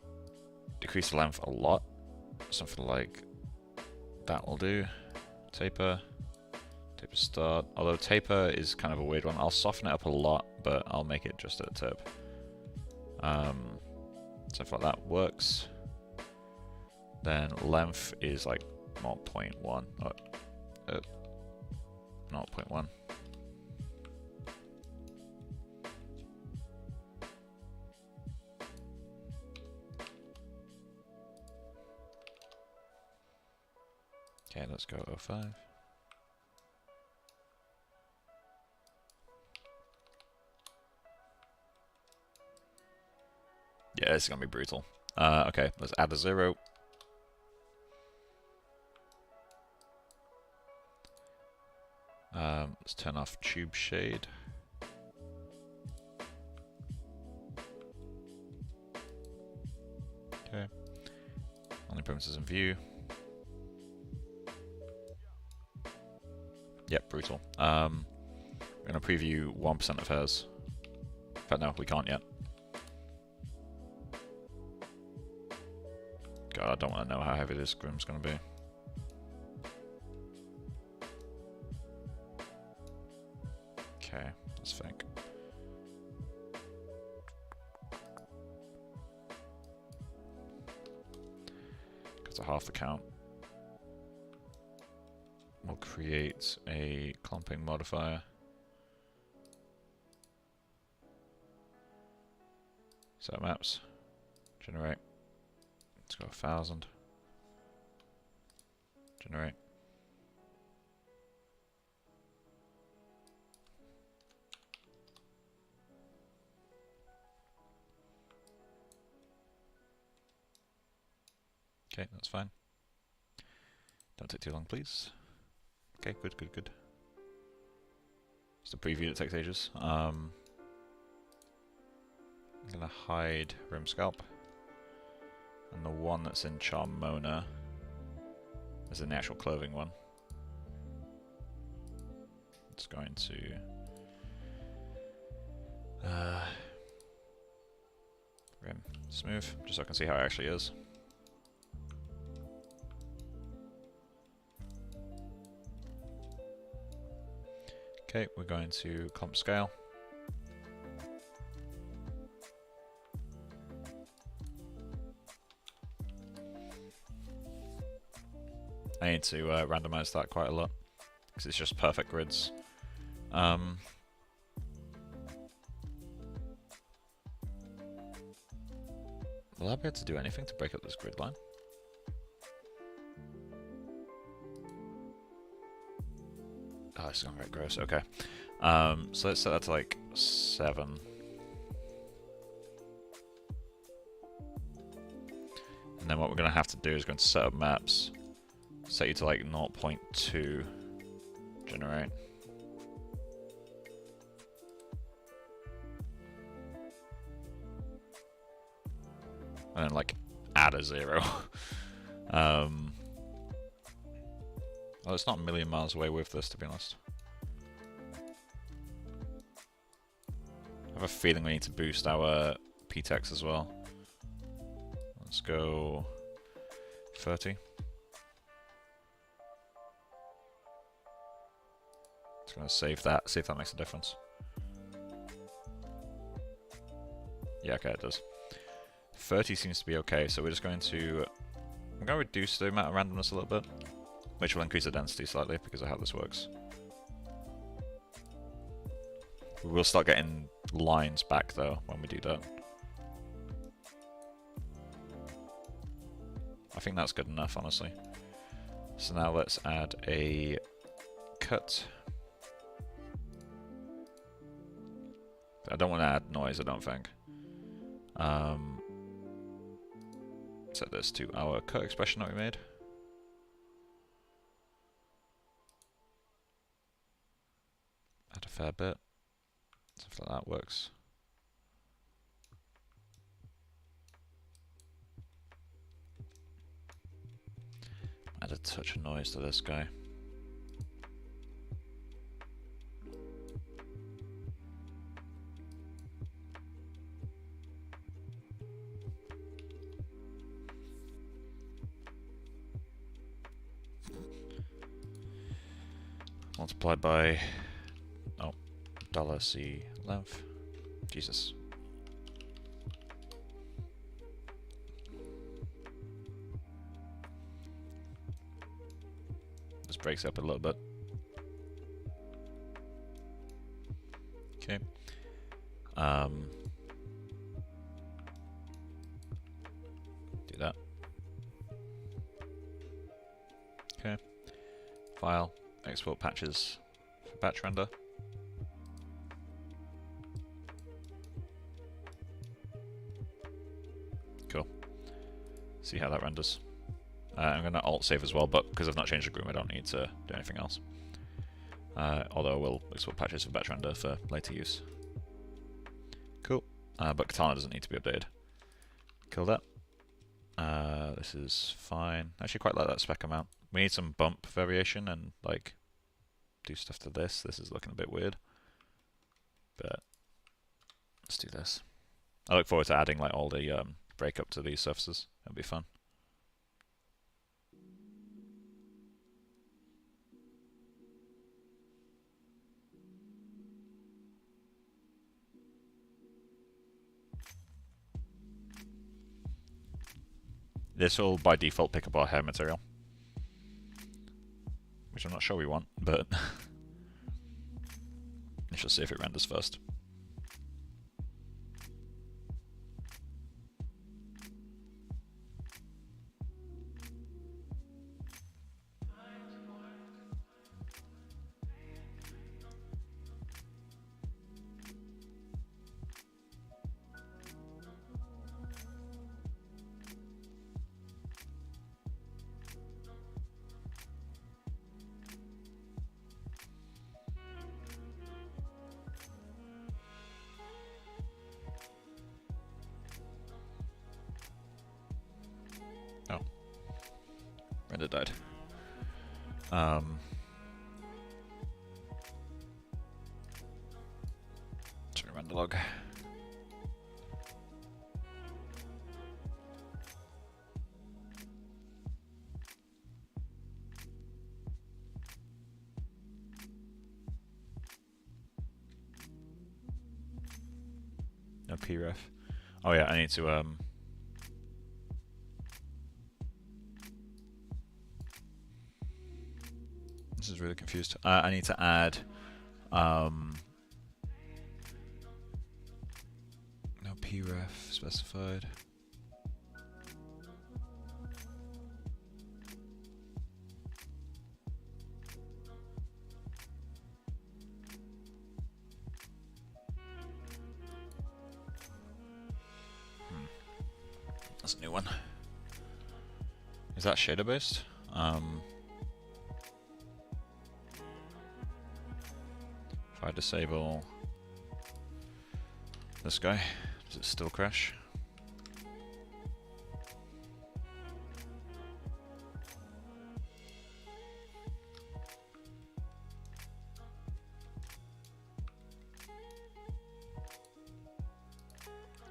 decrease the length a lot, something like that will do. Taper start, although taper is kind of a weird one. I'll soften it up a lot, but I'll make it just at a tip. Stuff like that works. Then length is like 0.1. 0.1. Okay, let's go 05. Yeah, this is gonna be brutal. Okay, let's add a 0. Let's turn off tube shade. Okay. Only parameters in view. Yep, brutal. We're gonna preview 1% of hers. In fact, no, we can't yet. God, I don't want to know how heavy this Groom's gonna be. Okay, let's think. Go to half the count. We'll create a clumping modifier. Set maps. Generate. Let's go 1000. Generate. Okay, that's fine. Don't take too long, please. Okay, good, good, good. Just a preview that takes ages. I'm gonna hide rim scalp, and the one that's in Charmona is in the actual clothing one. It's going to rim smooth, just so I can see how it actually is. Okay, we're going to clump scale. I need to randomize that quite a lot because it's just perfect grids. Will I be able to do anything to break up this grid line? Oh, it's gone right gross. Okay. So let's set that to like 7. And then what we're going to have to do is go into setup maps, set you to like 0.2, generate. And then like add a 0. Well, it's not a million miles away with this, to be honest. I have a feeling we need to boost our PTEX as well. Let's go 30. Just gonna save that, see if that makes a difference. Yeah, okay, it does. 30 seems to be okay, so we're just going to... I'm going to reduce the amount of randomness a little bit, which will increase the density slightly because of how this works. We will start getting lines back though when we do that. I think that's good enough, honestly. So now let's add a cut. I don't want to add noise, I don't think. Set this to our cut expression that we made. Add a fair bit. Stuff like that works. Add a touch of noise to this guy. Multiplied by $C length. Jesus. This breaks up a little bit. Okay. Do that. Okay. File. Export patches for batch render. Cool. See how that renders. I'm going to alt save as well, but because I've not changed the Groom, I don't need to do anything else. Although I will export patches for batch render for later use. Cool. But Katana doesn't need to be updated. Kill that. This is fine. I actually quite like that spec amount. We need some bump variation and like do stuff to this. This is looking a bit weird, but let's do this. I look forward to adding like all the breakup to these surfaces. That'll be fun. This will by default pick up our hair material, which I'm not sure we want, but let's just see if it renders first. Oh, render died. Sorry, render log. No pref. Oh yeah, I need to this is really confused. I need to add no pref specified. That's a new one. Is that shader based? If I disable this guy, does it still crash?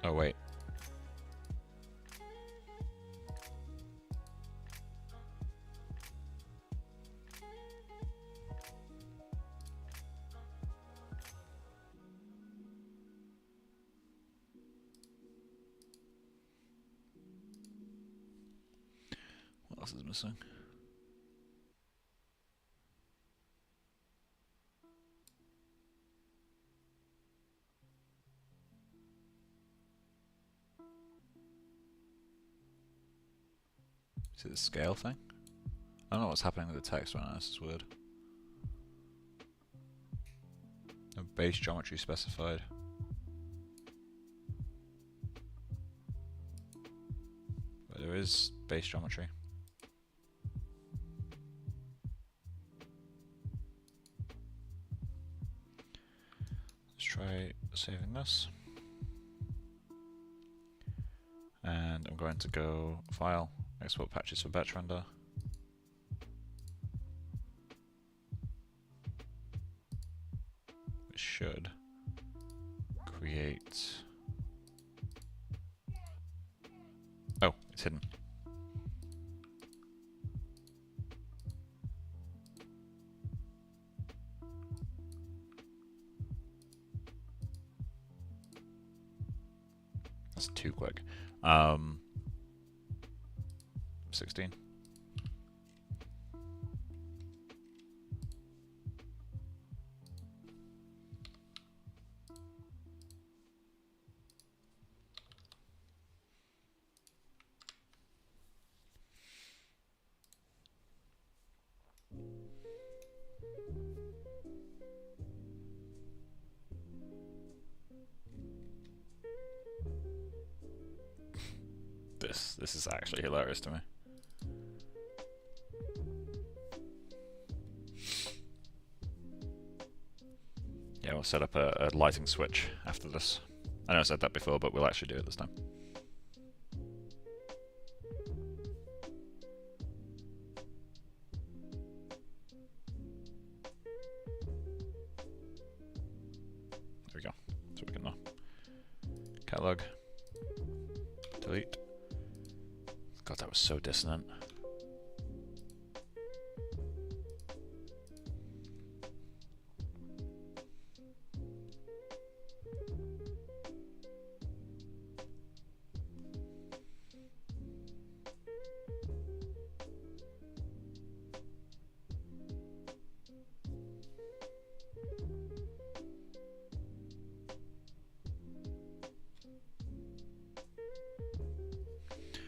Oh wait. What else is missing? Is it the scale thing? I don't know what's happening with the text right now, this is weird. No base geometry specified. But there is base geometry. Let's try saving this. And I'm going to go File, Export Patches for Batch Render. It should create... Oh, it's hidden. That's too quick. 16. This is actually hilarious to me. Yeah, we'll set up a lighting switch after this. I know I said that before, but we'll actually do it this time. There we go. So we can now catalog, delete. God, that was so dissonant.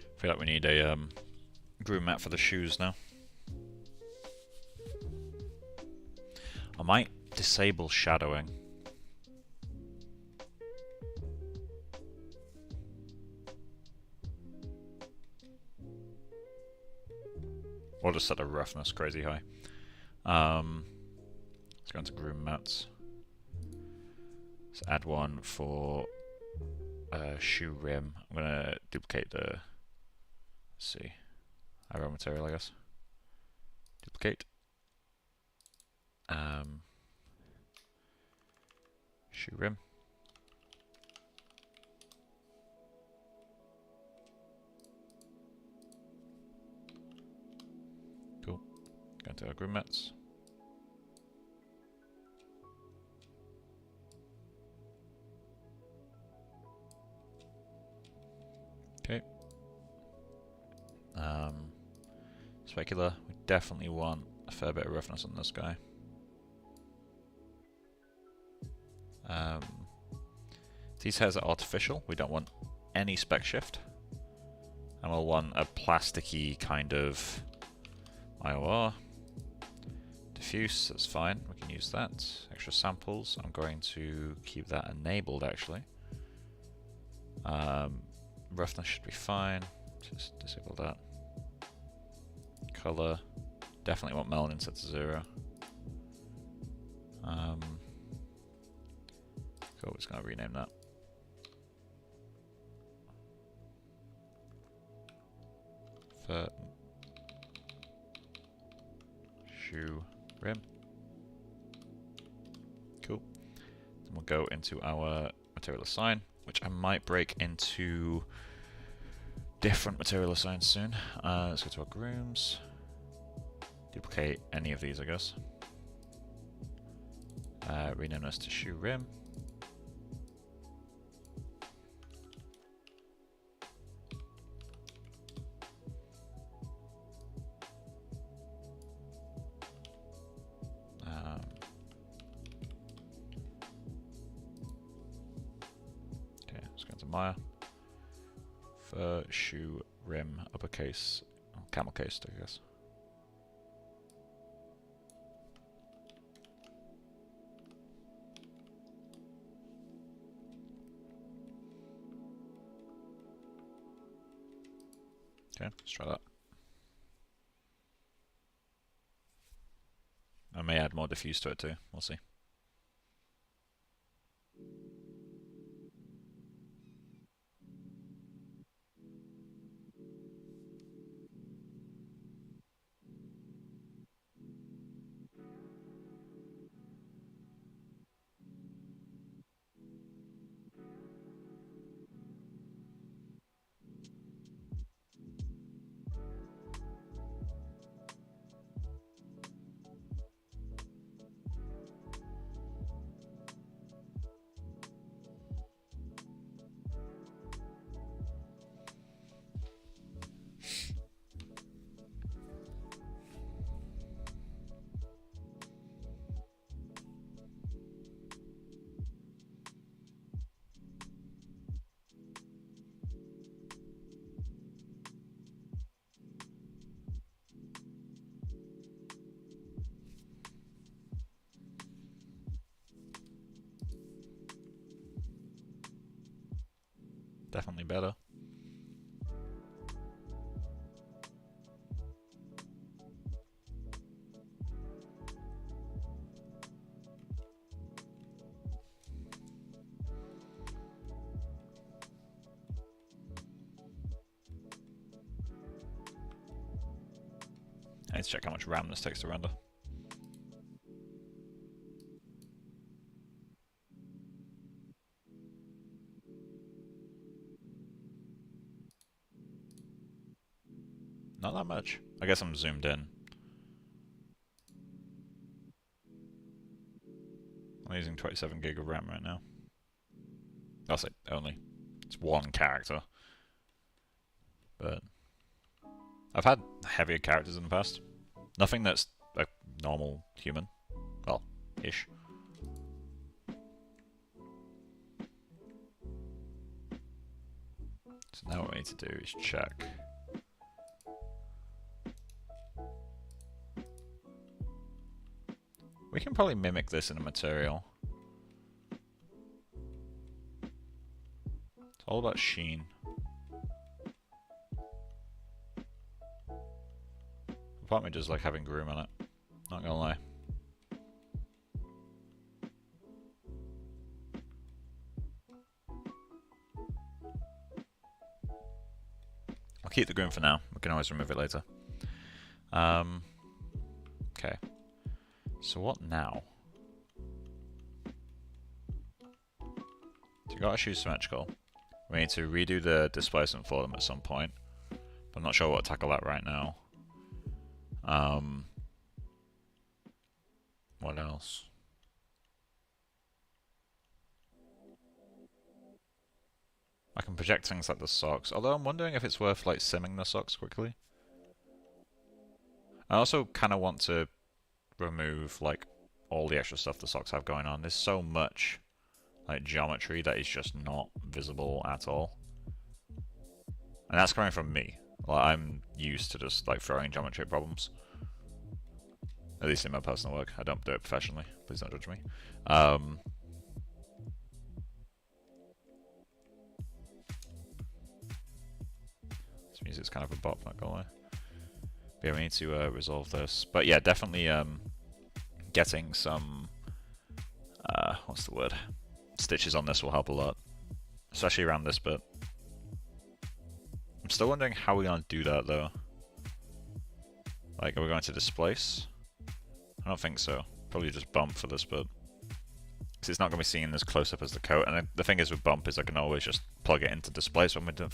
I feel like we need a Groom mat for the shoes now. I might disable shadowing. Or just set the roughness crazy high. Let's go into Groom mats. Let's add one for shoe rim. I'm gonna duplicate the. Let's see. Raw material, I guess. Duplicate. Shoe rim. Cool. Go into our Groom mats. Okay. Specular, we definitely want a fair bit of roughness on this guy. These hairs are artificial, we don't want any spec shift. And we'll want a plasticky kind of IOR. Diffuse, that's fine, we can use that. Extra samples, I'm going to keep that enabled actually. Roughness should be fine, just disable that. color. Definitely want melanin set to 0. Cool, we're just going to rename that. For shoe rim. Cool. Then we'll go into our material assign, which I might break into different material assigns soon. Let's go to our grooms. Duplicate any of these, I guess. Rename this to shoe rim. Okay, let's go into Maya. For shoe rim, uppercase, camel case, I guess. Okay, let's try that. I may add more diffuse to it too, we'll see. Definitely better. I need to check how much RAM this takes to render. Not that much. I guess I'm zoomed in. I'm using 27 gig of RAM right now. I'll say only. It's one character. But I've had heavier characters in the past. Nothing that's a normal human. Well, ish. So now what we need to do is check. We can probably mimic this in a material. It's all about sheen. Part of me just like having Groom on it. Not gonna lie. I'll keep the Groom for now. We can always remove it later. Okay. So what now? So you got our shoes symmetrical. We need to redo the displacement for them at some point. But I'm not sure what to tackle that right now. What else? I can project things like the socks, although I'm wondering if it's worth like simming the socks quickly. I also kind of want to remove like all the extra stuff the socks have going on. There's so much like geometry that is just not visible at all. And that's coming from me. Like, I'm used to just like throwing geometry problems. At least in my personal work. I don't do it professionally. Please don't judge me. This music's kind of a bop, not gonna lie. But Yeah, we need to resolve this. But yeah, definitely getting some, what's the word? Stitches on this will help a lot. Especially around this bit. I'm still wondering how we're going to do that though. Like, are we going to displace? I don't think so. Probably just bump for this bit. Because it's not going to be seen as close up as the coat. And the thing is with bump is I can always just plug it into displace when we do,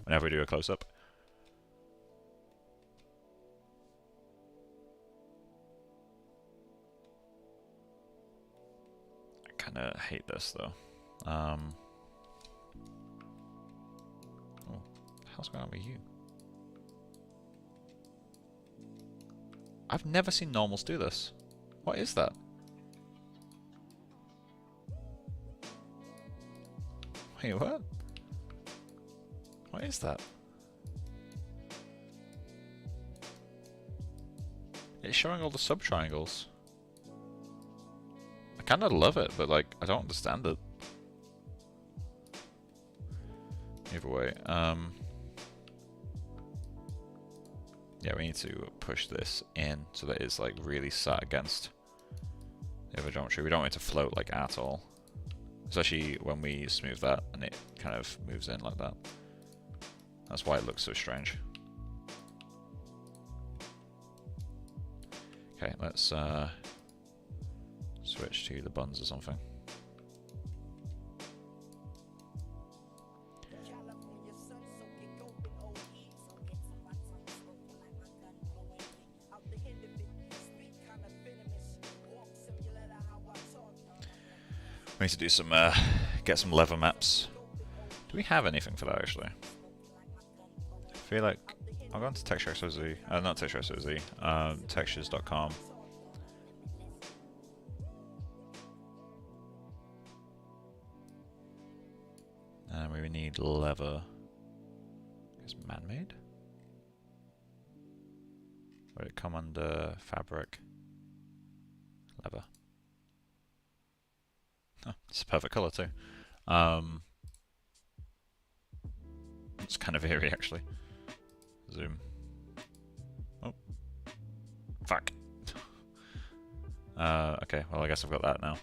whenever we do a close up. I kind of hate this though. Oh, how's going on with you? I've never seen normals do this. What is that? Wait, what? What is that? It's showing all the sub-triangles. I kind of love it, but like, I don't understand it. Either way, yeah, we need to push this in so that it's like really sat against the other geometry. We don't want it to float like at all. Especially when we smooth that and it kind of moves in like that. That's why it looks so strange. Okay, let's switch to the buns or something. We need to do some, get some lever maps. Do we have anything for that actually? I feel like I'll go into Texture XYZ, not Texture XYZ, textures.com. And we need lever. Is man-made? Would it come under fabric? Lever. Oh, it's a perfect colour too. It's kind of eerie actually. Zoom. Oh. Fuck. Okay, well I guess I've got that now.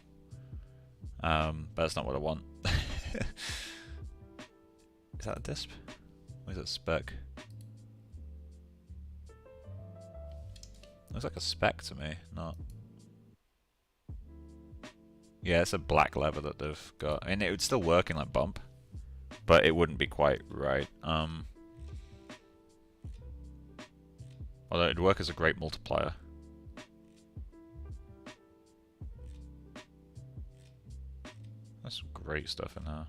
But that's not what I want. Is that a disp? Or is it a spec? Looks like a spec to me, not... Yeah, it's a black lever that they've got. I mean, it would still work in like bump, but it wouldn't be quite right. Although it'd work as a great multiplier. There's some great stuff in there.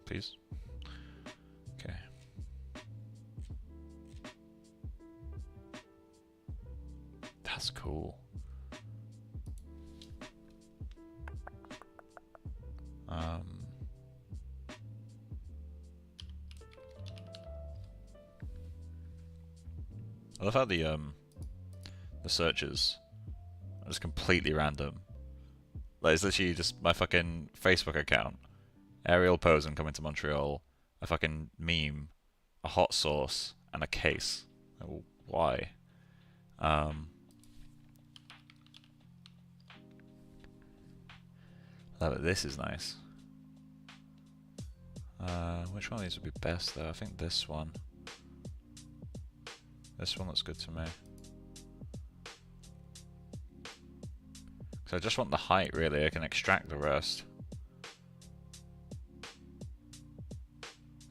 Please. Okay. That's cool. I love how the searches are just completely random. Like it's literally just my fucking Facebook account. Aerial pose and coming to Montreal, a fucking meme, a hot sauce, and a case. Oh, why? This is nice. Which one of these would be best though? I think this one. This one looks good to me. So I just want the height really, I can extract the rest.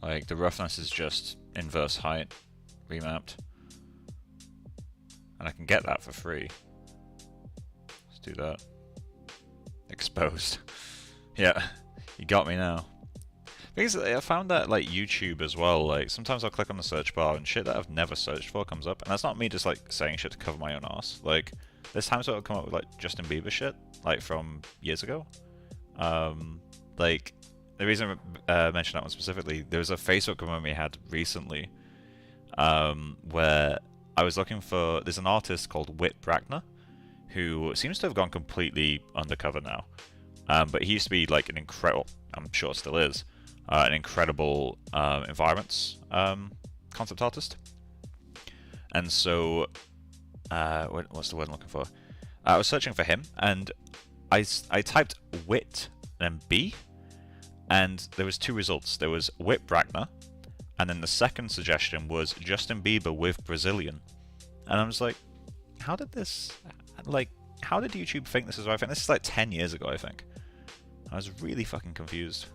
Like the roughness is just inverse height remapped. And I can get that for free. Let's do that. Exposed. Yeah, you got me now. Because I found that like YouTube as well, like sometimes I'll click on the search bar and shit that I've never searched for comes up, and that's not me just like saying shit to cover my own ass. Like there's times it'll come up with like Justin Bieber shit, like from years ago. Like the reason I mentioned that one specifically, there was a Facebook comment we had recently, where I was looking for. There's an artist called Whit Brackner, who seems to have gone completely undercover now. But he used to be like an incredible, I'm sure still is, an incredible environments concept artist. And so, what's the word I'm looking for? I was searching for him, and I typed Whit and B, and there was two results. There was Whit Brackner, and then the second suggestion was Justin Bieber with Brazilian. And I was like, how did this, like, how did YouTube think this is the right thing? This is like 10 years ago, I think. I was really fucking confused.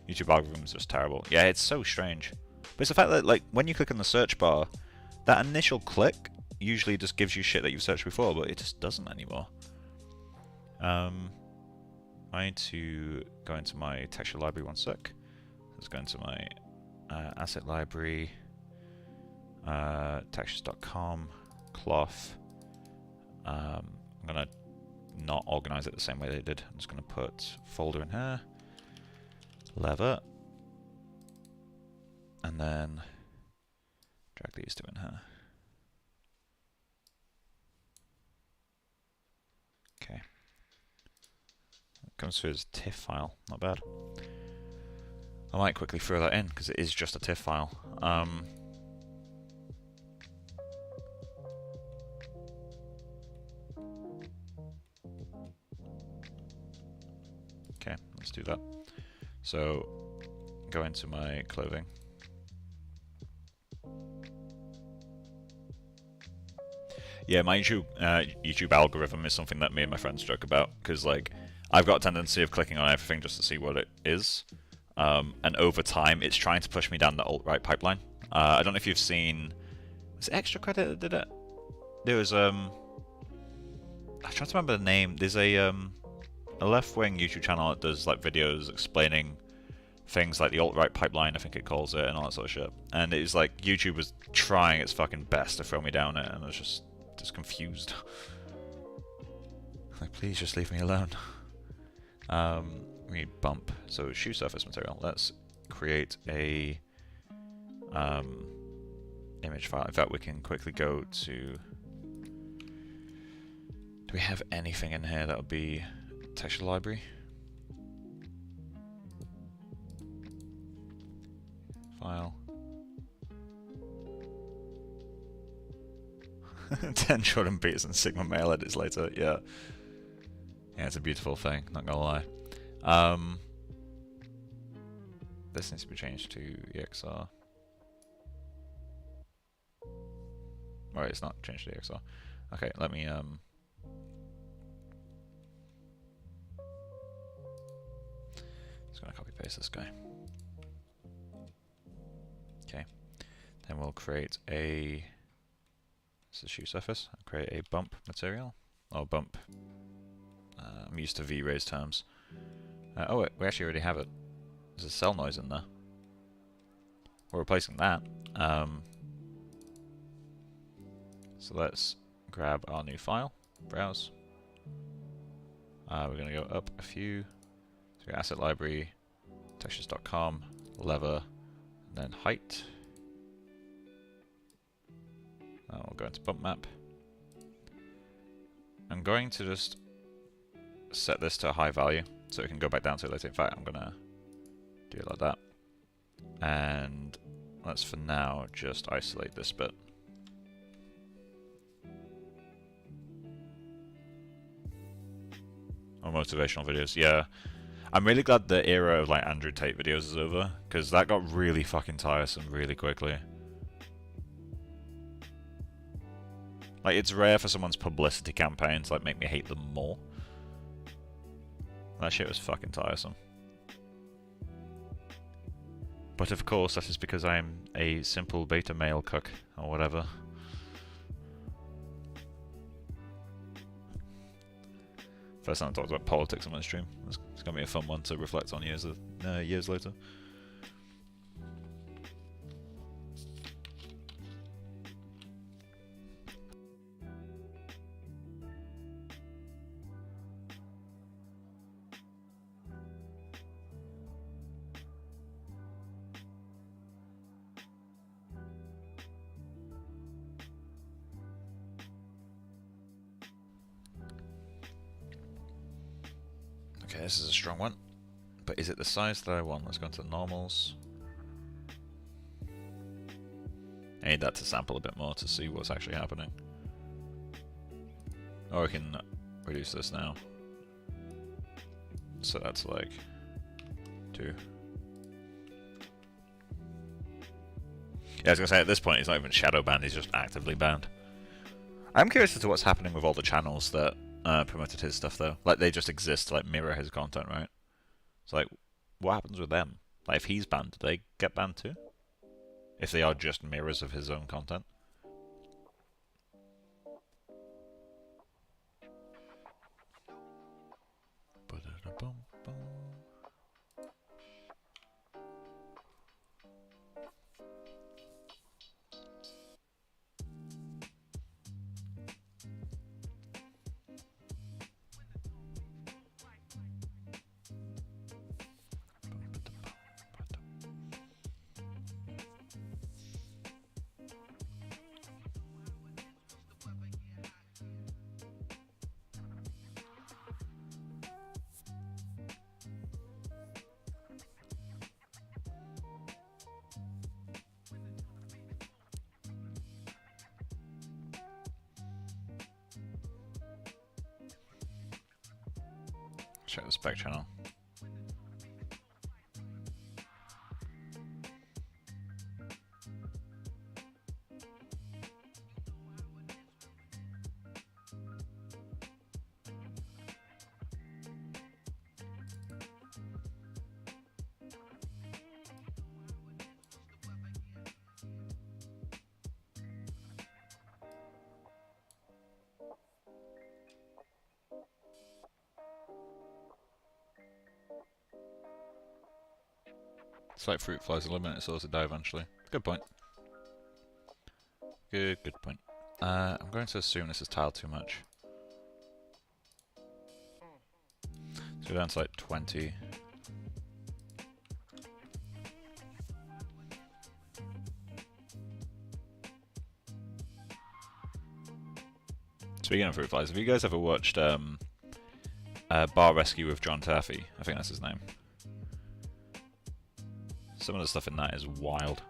YouTube algorithm is just terrible. Yeah, it's so strange. But it's the fact that, like, when you click on the search bar, that initial click usually just gives you shit that you've searched before, but it just doesn't anymore. I need to go into my texture library one sec. Let's go into my asset library, textures.com, cloth. I'm gonna not organize it the same way they did. I'm just gonna put folder in here, lever, and then drag these two in here. Okay. It comes through as a TIFF file, not bad. I might quickly throw that in because it is just a TIFF file. Okay, let's do that. So, go into my clothing. Yeah, my YouTube algorithm is something that me and my friends joke about, because like I've got a tendency of clicking on everything just to see what it is, and over time it's trying to push me down the alt-right pipeline. I don't know if you've seen, was it Extra Credit that did it? There was I'm trying to remember the name. There's a left-wing YouTube channel that does like videos explaining things like the alt-right pipeline, I think it calls it, and all that sort of shit. And it was like YouTube was trying its fucking best to throw me down it, and I was just confused. Like, please just leave me alone. We need bump. So shoe surface material. Let's create a image file. In fact, we can quickly go to. Do we have anything in here that would be texture library? File. 10 Jordan beats and Sigma male edits later, yeah. Yeah, it's a beautiful thing, not gonna lie. This needs to be changed to EXR. Right, it's not changed to EXR. Okay, let me just gonna copy paste this guy. Okay. Then we'll create a this is shoe surface. I'll create a bump material. Oh, bump. I'm used to V-raise terms. Oh, wait, we actually already have it. There's a cell noise in there. We're replacing that. So let's grab our new file. Browse. We're going to go up a few. So asset library, textures.com, lever, and then height. We'll go into bump map. I'm going to just set this to a high value so it can go back down to it later. In fact, I'm going to do it like that. And let's for now just isolate this bit. Oh, motivational videos, yeah. I'm really glad the era of like Andrew Tate videos is over, because that got really fucking tiresome really quickly. Like, it's rare for someone's publicity campaign to like make me hate them more. That shit was fucking tiresome. But of course, that is because I'm a simple beta male cook, or whatever. First time I talked about politics on my stream. It's gonna be a fun one to reflect on years later. Okay, this is a strong one, but is it the size that I want? Let's go into the normals. I need that to sample a bit more to see what's actually happening. Or I can reduce this now. So that's like 2. Yeah, I was gonna say at this point he's not even shadow banned, he's just actively banned. I'm curious as to what's happening with all the channels that promoted his stuff though. Like they just exist to like mirror his content, right? So like, what happens with them? Like if he's banned, do they get banned too? If they are just mirrors of his own content? Check the spec channel. It's like fruit flies eliminate so to die eventually. Good point. Good point. I'm going to assume this is tiled too much. Let's go down to like 20. Speaking of fruit flies, have you guys ever watched Bar Rescue with John Taffy? I think that's his name. Some of the stuff in that is wild.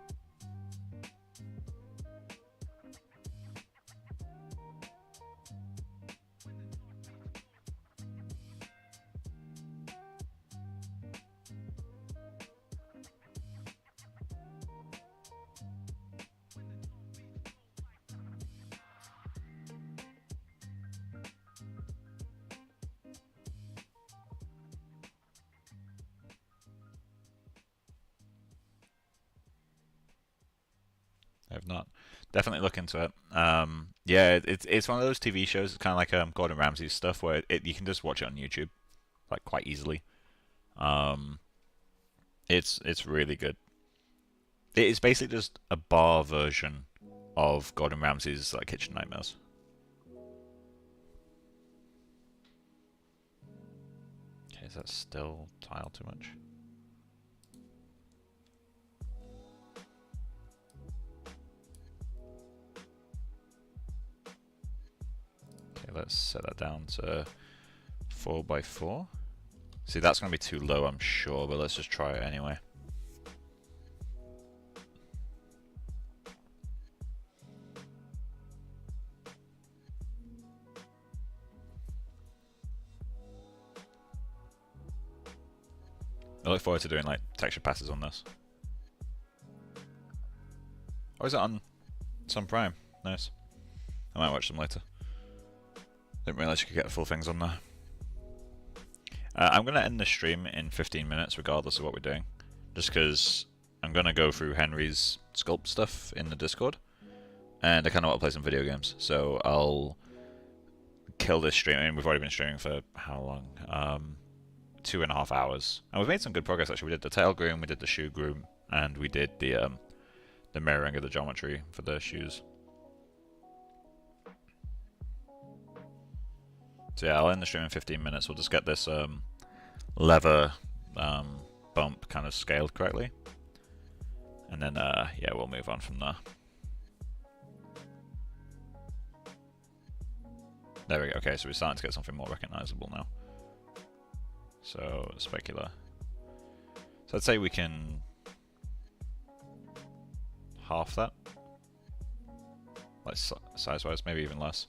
I have not. Definitely look into it. Yeah, it's one of those TV shows. It's kind of like Gordon Ramsay's stuff, where you can just watch it on YouTube, like quite easily. It's really good. It is basically just a bar version of Gordon Ramsay's like Kitchen Nightmares. Okay, is that still tiled too much? Let's set that down to 4x4. See, that's going to be too low, I'm sure, but let's just try it anyway. I look forward to doing like texture passes on this. Oh, is it on some Prime? Nice. I might watch them later. Didn't realise you could get full things on there. I'm going to end the stream in 15 minutes regardless of what we're doing. Just because I'm going to go through Henry's sculpt stuff in the Discord. And I kind of want to play some video games. So I'll kill this stream. I mean, we've already been streaming for how long? 2.5 hours, and we've made some good progress actually. We did the tail groom, we did the shoe groom, and we did the mirroring of the geometry for the shoes. So yeah, I'll end the stream in 15 minutes. We'll just get this lever bump kind of scaled correctly, and then yeah, we'll move on from there. There we go. Okay, so we're starting to get something more recognizable now. So, specular. So I'd say we can half that, like size-wise, maybe even less.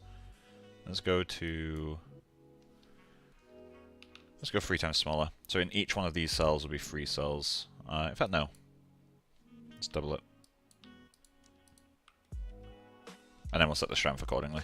Let's go 3 times smaller. So in each one of these cells will be 3 cells. In fact, no. Let's double it. And then we'll set the strength accordingly.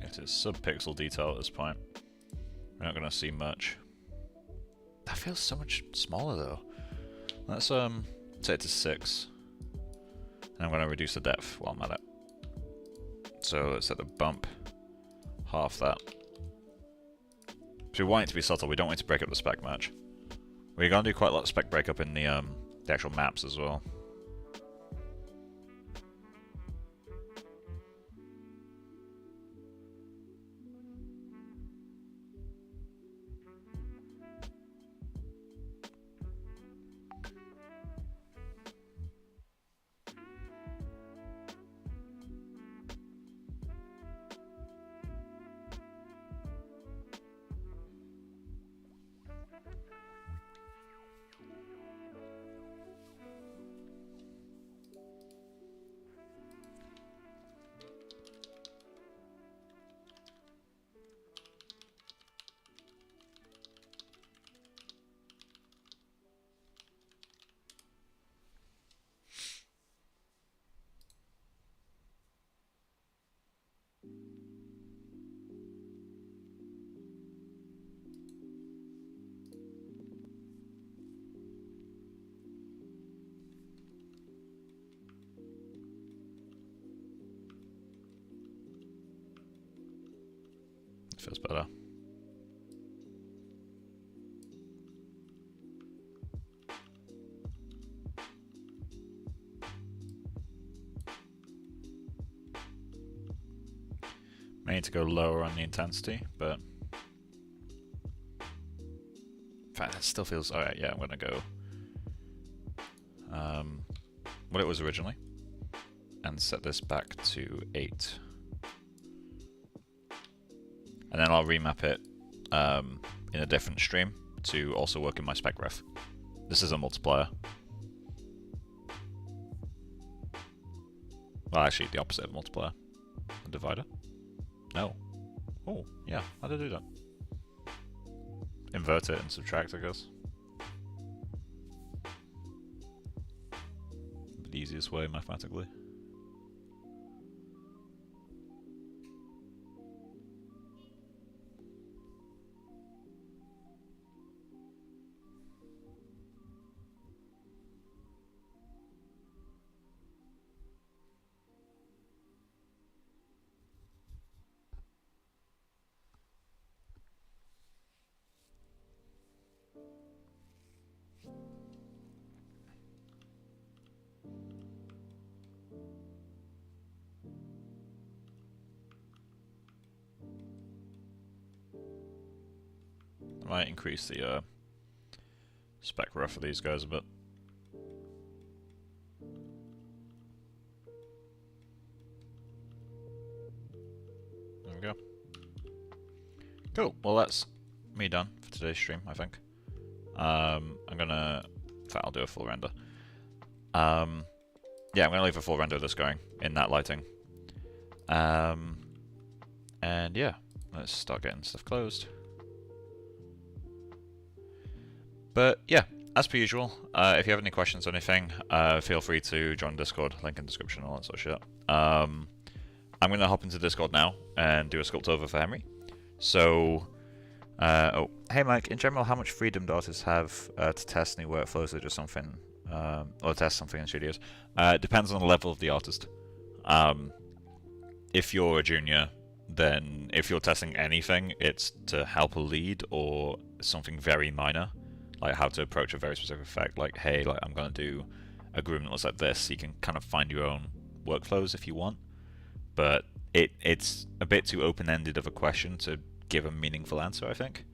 It is sub-pixel detail at this point. We're not going to see much. That feels so much smaller though. Let's set it to 6. And I'm going to reduce the depth while I'm at it. So let's set the bump half that. So we want it to be subtle, we don't want it to break up the spec much. We're going to do quite a lot of spec breakup in the actual maps as well. Feels better. May need to go lower on the intensity, but in fact, it still feels alright. Yeah, I'm gonna go what it was originally and set this back to 8. And then I'll remap it in a different stream to also work in my spec ref. This is a multiplier. Well, actually, the opposite of multiplier. A divider? No. Oh, yeah, how did I do that? Invert it and subtract, I guess. easiest way mathematically. I might increase the spec rough for these guys a bit. There we go. Cool. Well, that's me done for today's stream, I think. I'm gonna... In fact, I'll do a full render. Yeah, I'm gonna leave a full render of this going in that lighting. And yeah, let's start getting stuff closed. But yeah, as per usual, if you have any questions or anything, feel free to join Discord, link in the description, all that sort of shit. I'm going to hop into Discord now and do a sculpt over for Henry. So, oh, hey Mike, in general, how much freedom do artists have to test new workflows or just something, or test something in studios? Depends on the level of the artist. If you're a junior, then if you're testing anything, it's to help a lead or something very minor. Like how to approach a very specific effect, like, hey, like I'm going to do a groom that looks like this, so you can kind of find your own workflows if you want. But it's a bit too open-ended of a question to give a meaningful answer, I think.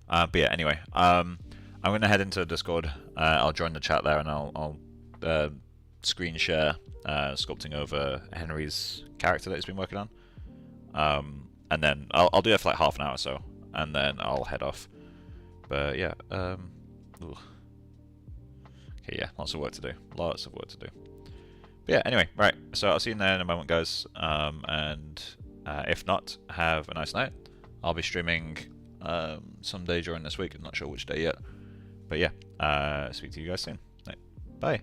But yeah, anyway, I'm going to head into Discord. I'll join the chat there, and I'll screen share sculpting over Henry's character that he's been working on. And then I'll do it for like half an hour or so, and then I'll head off. But yeah, okay, yeah, lots of work to do. Lots of work to do. But yeah, anyway, right, so I'll see you there in a moment, guys. And if not, have a nice night. I'll be streaming someday during this week. I'm not sure which day yet. But yeah, speak to you guys soon. Bye.